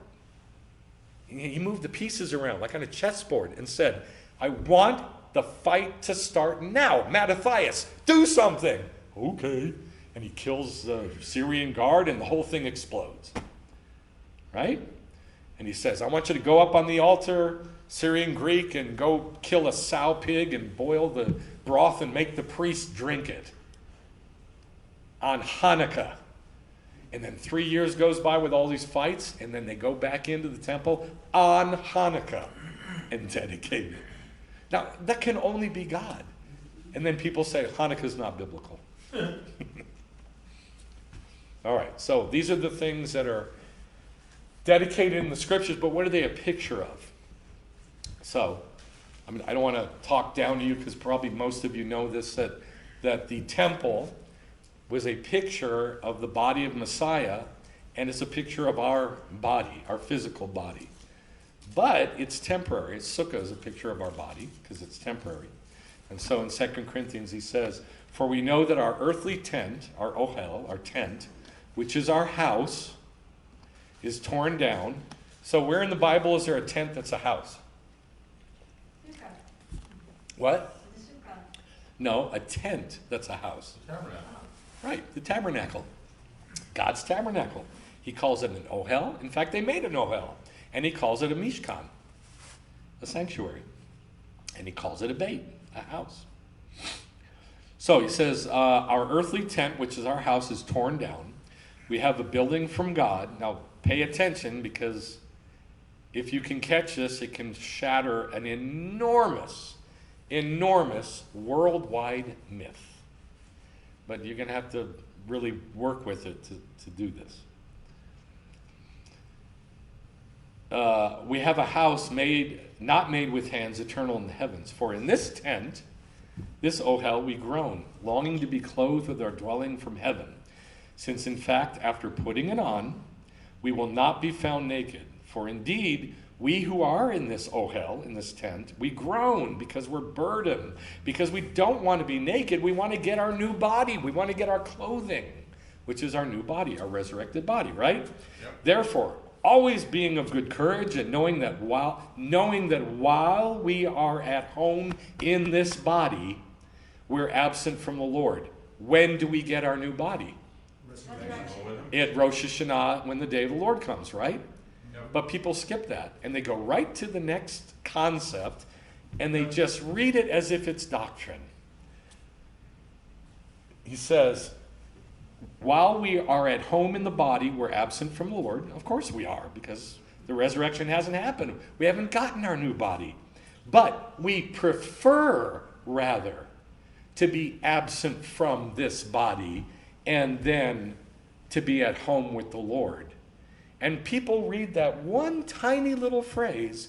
A: He moved the pieces around like on a chessboard and said, I want the fight to start now. Mattathias, do something. Okay. And he kills the Syrian guard and the whole thing explodes. Right? And he says, I want you to go up on the altar, Syrian Greek, and go kill a sow pig and boil the broth and make the priest drink it. On Hannukah. And then 3 years goes by with all these fights, and then they go back into the temple on Hannukah and dedicate it. Now, that can only be God. And then people say Hanukkah's not biblical. All right, so these are the things that are dedicated in the scriptures, but what are they a picture of? So, I don't want to talk down to you because probably most of you know this, that the temple was a picture of the body of Messiah, and it's a picture of our body, our physical body. But it's temporary. Sukkah is a picture of our body because it's temporary. And so in 2 Corinthians he says, for we know that our earthly tent, our ohel, our tent, which is our house, is torn down. So where in the Bible is there a tent that's a house?
D: Sukkah.
A: What?
D: The sukkah.
A: No, a tent that's a house.
B: The tabernacle.
A: Right, the tabernacle. God's tabernacle. He calls it an ohel. In fact, they made an ohel. And he calls it a mishkan, a sanctuary. And he calls it a beit, a house. So he says, our earthly tent, which is our house, is torn down. We have a building from God. Now, pay attention, because if you can catch this, it can shatter an enormous enormous worldwide myth. But you're going to have to really work with it to do this. We have a house not made with hands, eternal in the heavens. For in this tent, this ohel, we groan, longing to be clothed with our dwelling from heaven. Since in fact, after putting it on, we will not be found naked. For indeed, we who are in this ohel, in this tent, we groan because we're burdened, because we don't want to be naked. We want to get our new body. We want to get our clothing, which is our new body, our resurrected body, right?
B: Yep.
A: Therefore, always being of good courage and knowing that while we are at home in this body, we're absent from the Lord. When do we get our new body? At Rosh Hashanah, when the day of the Lord comes, right?
B: Yep.
A: But people skip that, and they go right to the next concept, and they just read it as if it's doctrine. He says, while we are at home in the body, we're absent from the Lord. Of course we are, because the resurrection hasn't happened. We haven't gotten our new body. But we prefer, rather, to be absent from this body and then to be at home with the Lord. And people read that one tiny little phrase,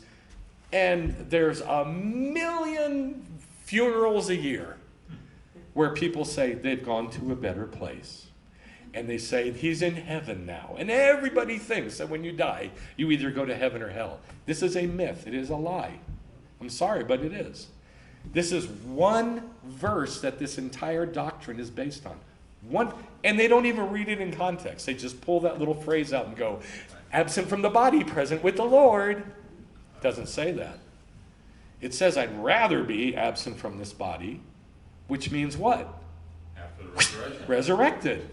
A: and there's a million funerals a year where people say they've gone to a better place. And they say, he's in heaven now. And everybody thinks that when you die, you either go to heaven or hell. This is a myth. It is a lie. I'm sorry, but it is. This is one verse that this entire doctrine is based on. One, and they don't even read it in context. They just pull that little phrase out and go, absent from the body, present with the Lord. It doesn't say that. It says, I'd rather be absent from this body, which means what?
B: After the resurrection.
A: Resurrected.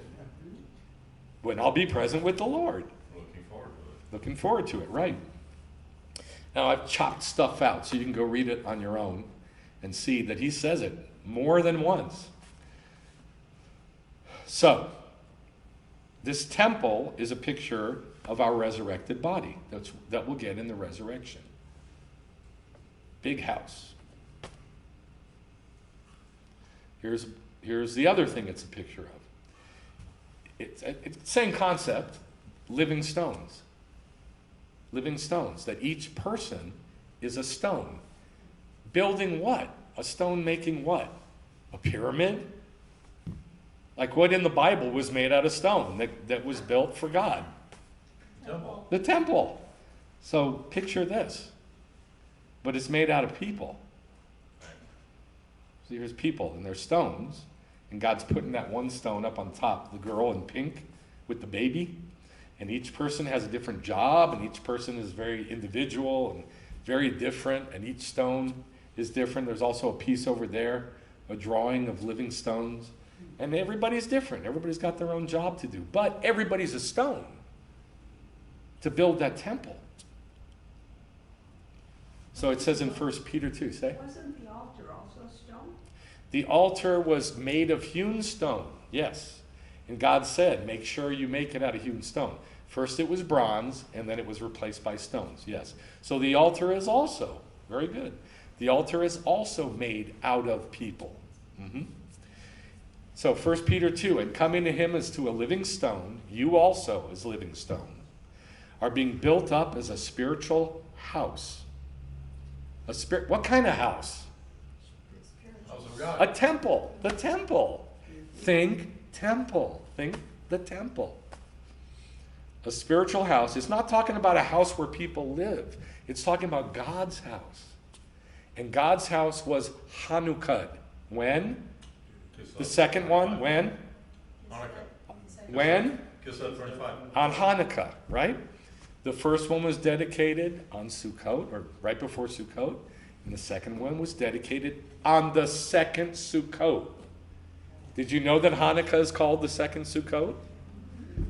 A: When I'll be present with the Lord.
B: Looking forward to it.
A: Looking forward to it, right. Now I've chopped stuff out so you can go read it on your own and see that he says it more than once. So, this temple is a picture of our resurrected body that we'll get in the resurrection. Big house. Here's the other thing it's a picture of. It's the same concept, living stones. Living stones, that each person is a stone. Building what? A stone making what? A pyramid? Like what in the Bible was made out of stone that was built for God?
B: Temple.
A: The temple. So picture this. But it's made out of people. So here's people and they're stones. And God's putting that one stone up on top, the girl in pink with the baby. And each person has a different job, and each person is very individual and very different, and each stone is different. There's also a piece over there, a drawing of living stones. And everybody's different. Everybody's got their own job to do. But everybody's a stone to build that temple. So it says in 1 Peter 2, say?
E: Wasn't the altar also stone?
A: The altar was made of hewn stone, yes. And God said, make sure you make it out of hewn stone. First it was bronze, and then it was replaced by stones, yes. So the altar is also, very good. The altar is also made out of people. So 1 Peter 2, and coming to him as to a living stone, you also as living stone, are being built up as a spiritual house. What kind of house?
B: House of God.
A: A temple. The temple. Think temple. Think the temple. A spiritual house. It's not talking about a house where people live. It's talking about God's house. And God's house was Hannukah. When? The second one, when?
B: Hannukah.
A: When?
B: Kislev 25.
A: On Hannukah, right? The first one was dedicated on Sukkot, or right before Sukkot. And the second one was dedicated on the second Sukkot. Did you know that Hannukah is called the second Sukkot?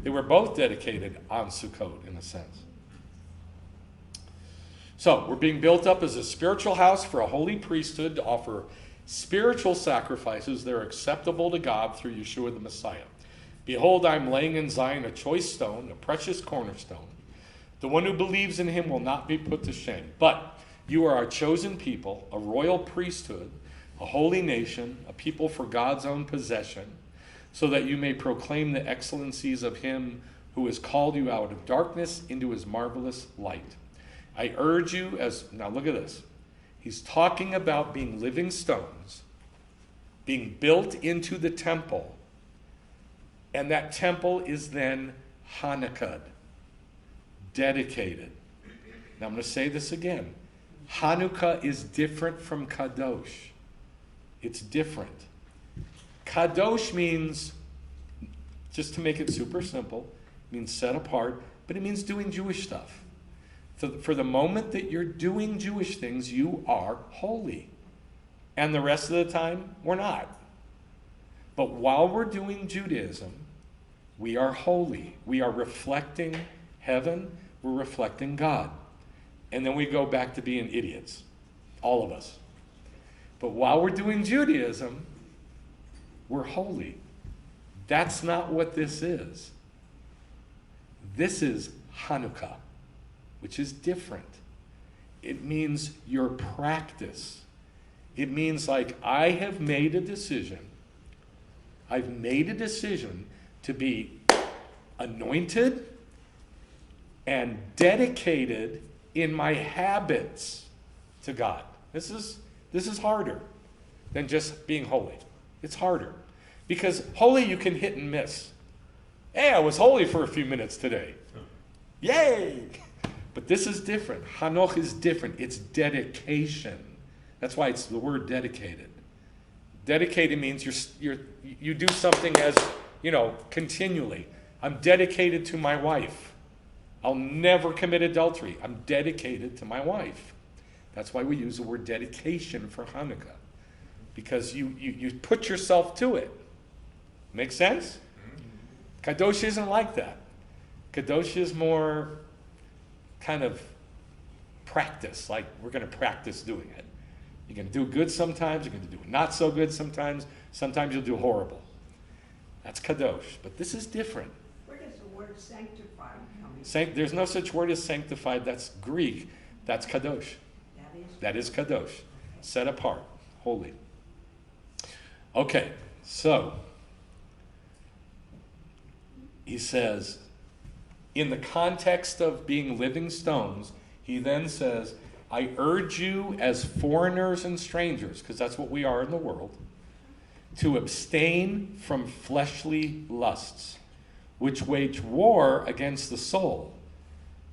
A: They were both dedicated on Sukkot, in a sense. So, we're being built up as a spiritual house for a holy priesthood to offer spiritual sacrifices that are acceptable to God through Yeshua the Messiah. Behold, I am laying in Zion a choice stone, a precious cornerstone. The one who believes in him will not be put to shame. But you are a chosen people, a royal priesthood, a holy nation, a people for God's own possession, so that you may proclaim the excellencies of him who has called you out of darkness into his marvelous light. I urge you now look at this. He's talking about being living stones, being built into the temple, and that temple is then Hannukah, dedicated. Now I'm going to say this again. Hannukah is different from Kadosh. It's different. Kadosh means, just to make it super simple, means set apart, but it means doing Jewish stuff. For the moment that you're doing Jewish things, you are holy. And the rest of the time, we're not. But while we're doing Judaism, we are holy. We are reflecting heaven. We're reflecting God. And then we go back to being idiots. All of us. But while we're doing Judaism, we're holy. That's not what this is. This is Hannukah, which is different. It means your practice. It means like I have made a decision. I've made a decision to be anointed and dedicated in my habits to God. This is harder than just being holy. It's harder. Because holy you can hit and miss. Hey, I was holy for a few minutes today. Yay! But this is different. Hanoch is different. It's dedication. That's why it's the word dedicated. Dedicated means you do something as, continually. I'm dedicated to my wife. I'll never commit adultery. I'm dedicated to my wife. That's why we use the word dedication for Hannukah. Because you put yourself to it. Make sense? Kadosh isn't like that. Kadosh is more kind of practice, like we're going to practice doing it. You're going to do good sometimes, you're going to do not so good sometimes you'll do horrible. That's Kadosh, but this is different.
E: Where does the word sanctified come in?
A: There's no such word as sanctified, that's Greek, that's Kadosh. That is Kadosh, set apart, holy. Okay, so he says, in the context of being living stones, he then says, I urge you as foreigners and strangers, because that's what we are in the world, to abstain from fleshly lusts, which wage war against the soul.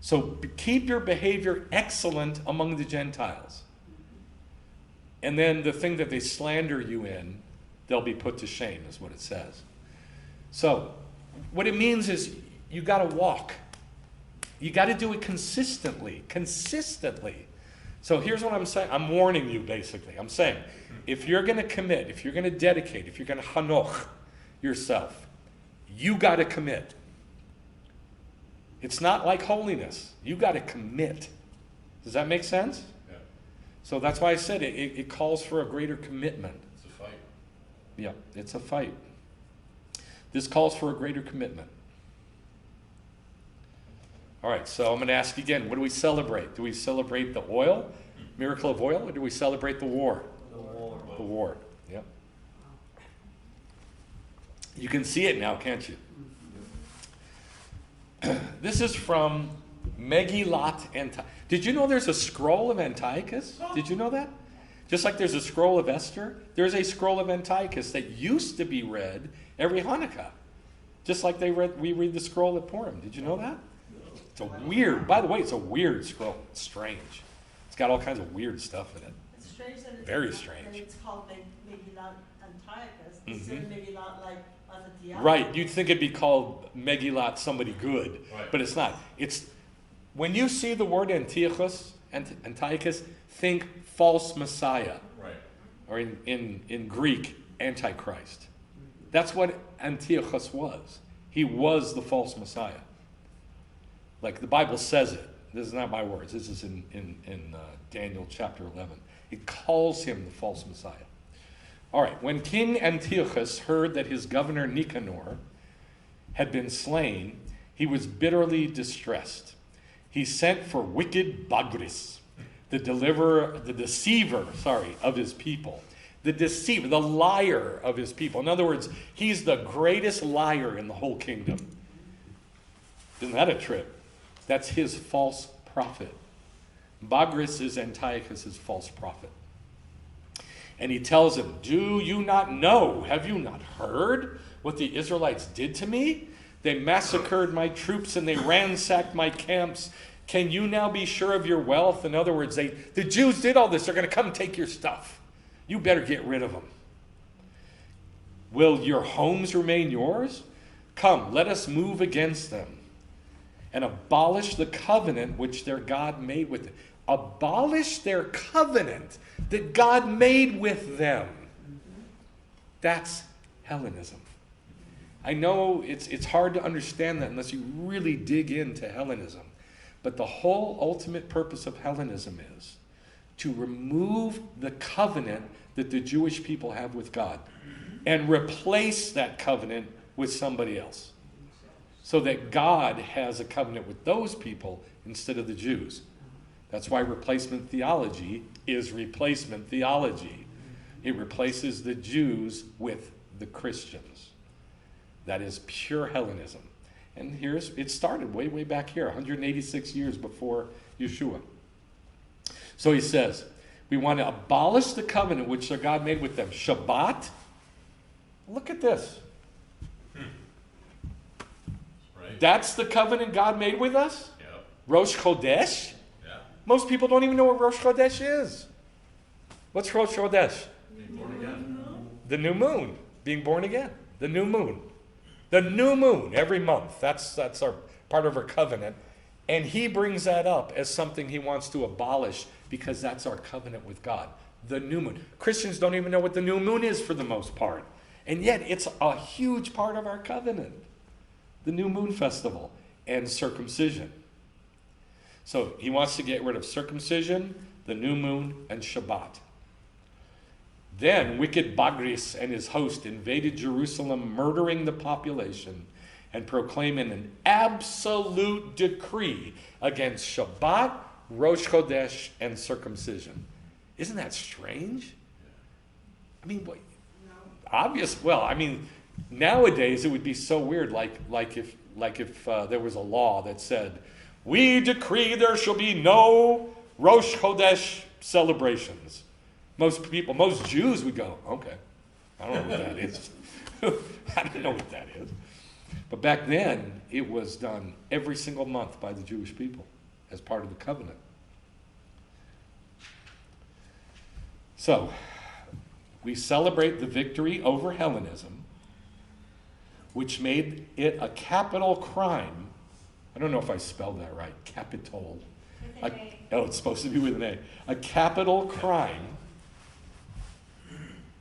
A: So keep your behavior excellent among the Gentiles. And then the thing that they slander you in, they'll be put to shame, is what it says. So what it means is you got to walk. You got to do it consistently. So here's what I'm saying. I'm warning you, basically. I'm saying, if you're going to commit, if you're going to dedicate, if you're going to hanoch yourself, you got to commit. It's not like holiness. You got to commit. Does that make sense?
B: Yeah.
A: So that's why I said it calls for a greater commitment.
B: It's a fight.
A: Yeah, it's a fight. This calls for a greater commitment. All right, so I'm going to ask again, what do we celebrate? Do we celebrate the oil, miracle of oil, or do we celebrate the war?
C: The war.
A: The war, yeah. You can see it now, can't you? This is from Megillat Antiochus. Did you know there's a scroll of Antiochus? Did you know that? Just like there's a scroll of Esther, there's a scroll of Antiochus that used to be read every Hannukah. Just like we read the scroll at Purim. Did you know that? It's a weird, by the way, it's a weird scroll. It's strange. It's got all kinds of weird stuff in it.
D: It's strange that it's
A: Very strange.
D: that it's called Megillat Antiochus instead of Megillat like Azatiah.
A: Right, you'd think it'd be called Megillat somebody good,
B: Right.
A: but it's not. It's when you see the word Antiochus, think false Messiah,
B: Right.
A: or in Greek, Antichrist. That's what Antiochus was. He was the false Messiah. Like the Bible says it. This is not my words. This is in Daniel chapter 11. It calls him the false Messiah. All right, when King Antiochus heard that his governor Nicanor had been slain, he was bitterly distressed. He sent for wicked Bagris, the deceiver of his people. the deceiver, the liar of his people. In other words, he's the greatest liar in the whole kingdom. Isn't that a trip? That's his false prophet. Bagris is Antiochus' false prophet. And he tells him, do you not know, have you not heard what the Israelites did to me? They massacred my troops and they ransacked my camps. Can you now be sure of your wealth? In other words, the Jews did all this. They're going to come take your stuff. You better get rid of them. Will your homes remain yours? Come, let us move against them and abolish the covenant which their God made with them. Abolish their covenant that God made with them. That's Hellenism. I know it's hard to understand that unless you really dig into Hellenism. But the whole ultimate purpose of Hellenism is to remove the covenant that the Jewish people have with God and replace that covenant with somebody else. So that God has a covenant with those people instead of the Jews. That's why replacement theology is replacement theology. It replaces the Jews with the Christians. That is pure Hellenism. And it started way, way back here, 186 years before Yeshua. So he says, we want to abolish the covenant which their God made with them. Shabbat. Look at this.
B: Right.
A: That's the covenant God made with us?
B: Yep.
A: Rosh Chodesh?
B: Yeah.
A: Most people don't even know what Rosh Chodesh is. What's Rosh Chodesh?
B: Being born again.
A: The new moon. Being born again. The new moon. The new moon every month. That's our part of our covenant. And he brings that up as something he wants to abolish because that's our covenant with God. The new moon. Christians don't even know what the new moon is for the most part. And yet it's a huge part of our covenant. The new moon festival and circumcision. So he wants to get rid of circumcision, the new moon, and Shabbat. Then wicked Bagris and his host invaded Jerusalem, murdering the population and proclaiming an absolute decree against Shabbat, Rosh Chodesh, and circumcision. Isn't that strange? I mean, obvious. Well, I mean, nowadays it would be so weird, like if there was a law that said, we decree there shall be no Rosh Chodesh celebrations. Most Jews would go, okay, I don't know what that is. I don't know what that is. But back then, it was done every single month by the Jewish people as part of the covenant. So, we celebrate the victory over Hellenism, which made it a capital crime. I don't know if I spelled that right. Capital. It's supposed to be with an A. A capital crime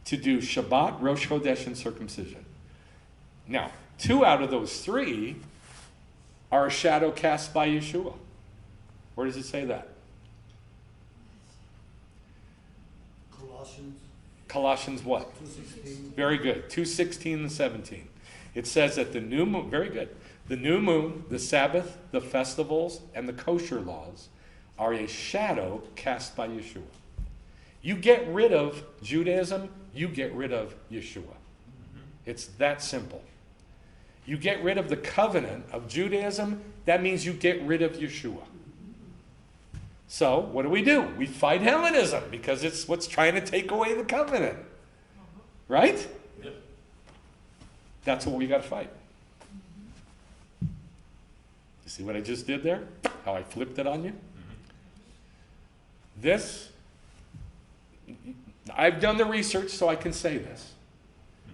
A: to do Shabbat, Rosh Chodesh, and circumcision. Now, 2 out of those 3 are a shadow cast by Yeshua. Where does it say that? Colossians what?
F: 2:16.
A: Very good. 2:16 and 17. It says that the new moon, very good. The new moon, the Sabbath, the festivals, and the kosher laws are a shadow cast by Yeshua. You get rid of Judaism, you get rid of Yeshua. It's that simple. You get rid of the covenant of Judaism, that means you get rid of Yeshua. So, what do? We fight Hellenism because it's what's trying to take away the covenant. Right?
B: Yep.
A: That's what we got to fight. You see what I just did there? How I flipped it on you? This, I've done the research so I can say this.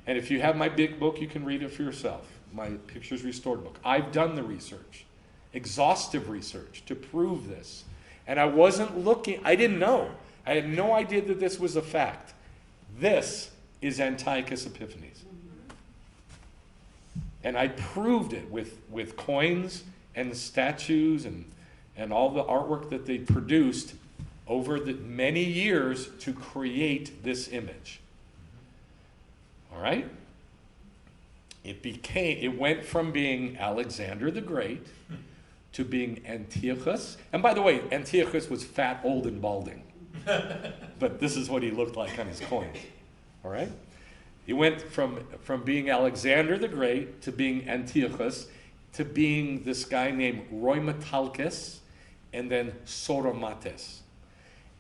A: And if you have my big book, you can read it for yourself. My Pictures Restored book. I've done the research. Exhaustive research to prove this. And I wasn't looking, I didn't know. I had no idea that this was a fact. This is Antiochus Epiphanes. And I proved it with coins and statues and all the artwork that they produced over the many years to create this image. All right? It went from being Alexander the Great to being Antiochus. And by the way, Antiochus was fat, old, and balding. But this is what he looked like on his coins. All right? He went from being Alexander the Great to being Antiochus to being this guy named Roimatalkes and then Soromates.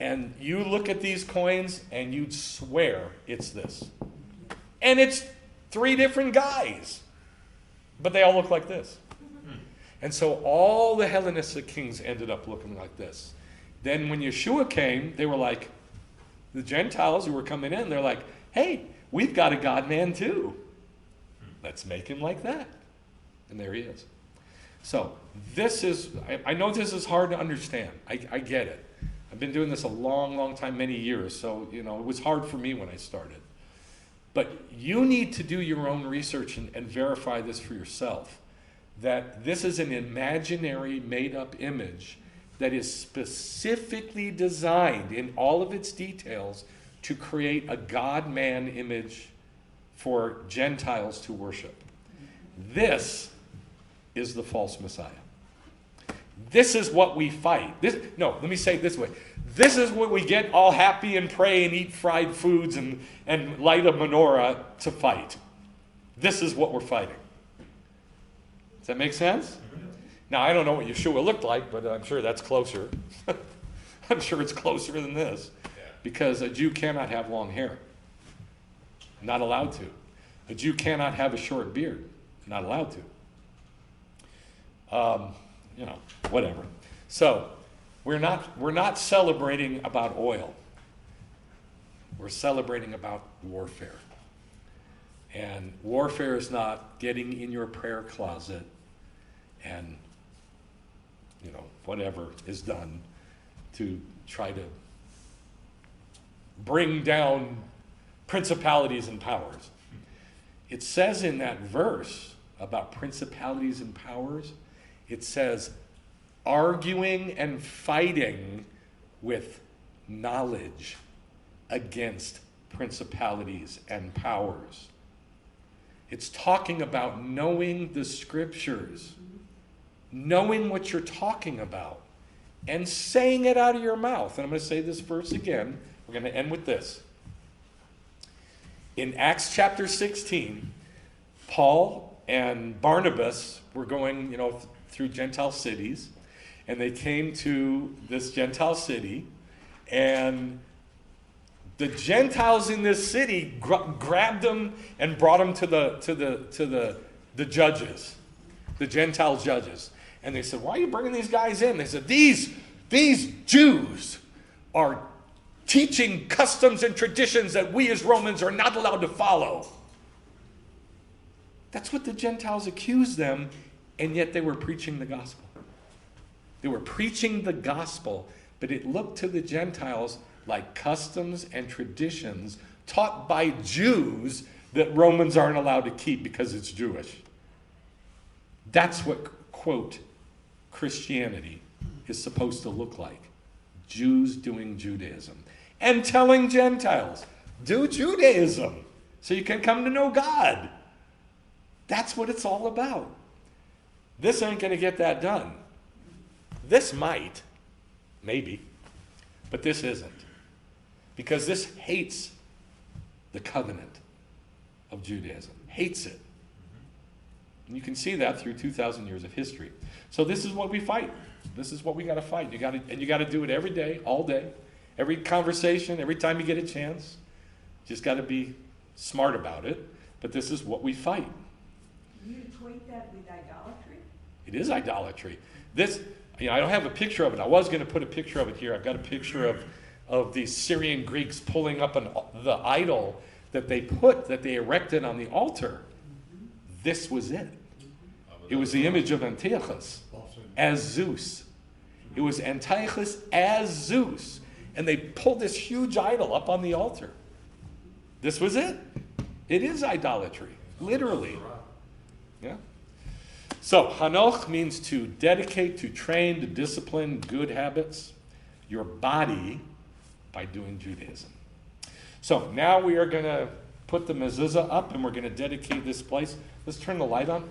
A: And you look at these coins and you'd swear it's this. And it's 3 different guys. But they all look like this. And so all the Hellenistic kings ended up looking like this. Then when Yeshua came, they were like, the Gentiles who were coming in, they're like, hey, we've got a God-man too. Let's make him like that. And there he is. So this is, I know this is hard to understand. I get it. I've been doing this a long, long time, many years. So, it was hard for me when I started. But you need to do your own research and verify this for yourself. That this is an imaginary, made-up image that is specifically designed in all of its details to create a God-man image for Gentiles to worship. This is the false Messiah. This is what we fight. Let me say it this way. This is what we get all happy and pray and eat fried foods and light a menorah to fight. This is what we're fighting. Does that make sense? Now, I don't know what Yeshua looked like, but I'm sure that's closer. I'm sure it's closer than this. Because a Jew cannot have long hair. Not allowed to. A Jew cannot have a short beard. Not allowed to. Whatever. So, we're not celebrating about oil. We're celebrating about warfare. And warfare is not getting in your prayer closet and, whatever is done to try to bring down principalities and powers. It says in that verse about principalities and powers, it says arguing and fighting with knowledge against principalities and powers. It's talking about knowing the scriptures, knowing what you're talking about, and saying it out of your mouth. And I'm going to say this verse again. We're going to end with this. In Acts chapter 16, Paul and Barnabas were going, through Gentile cities, and they came to this Gentile city, and the Gentiles in this city grabbed them and brought them to the judges, the Gentile judges. And they said, why are you bringing these guys in? They said, these Jews are teaching customs and traditions that we as Romans are not allowed to follow. That's what the Gentiles accused them, and yet they were preaching the gospel. They were preaching the gospel, but it looked to the Gentiles like customs and traditions taught by Jews that Romans aren't allowed to keep because it's Jewish. That's what, quote, Christianity is supposed to look like. Jews doing Judaism. And telling Gentiles, do Judaism so you can come to know God. That's what it's all about. This ain't going to get that done. This might, maybe, but this isn't. Because this hates the covenant of Judaism. Hates it. And you can see that through 2,000 years of history. So this is what we fight. This is what we got to fight. You got to do it every day, all day. Every conversation, every time you get a chance. Just got to be smart about it. But this is what we fight.
E: You equate that with idolatry?
A: It is idolatry. This, I don't have a picture of it. I was going to put a picture of it here. I've got a picture of the Syrian Greeks pulling up the idol that they erected on the altar. This was it. It was the image of Antiochus as Zeus. It was Antiochus as Zeus. And they pulled this huge idol up on the altar. This was it. It is idolatry, literally. Yeah. So, Hanoch means to dedicate, to train, to discipline good habits, your body, by doing Judaism. So, now we are going to put the mezuzah up and we're going to dedicate this place. Let's turn the light on.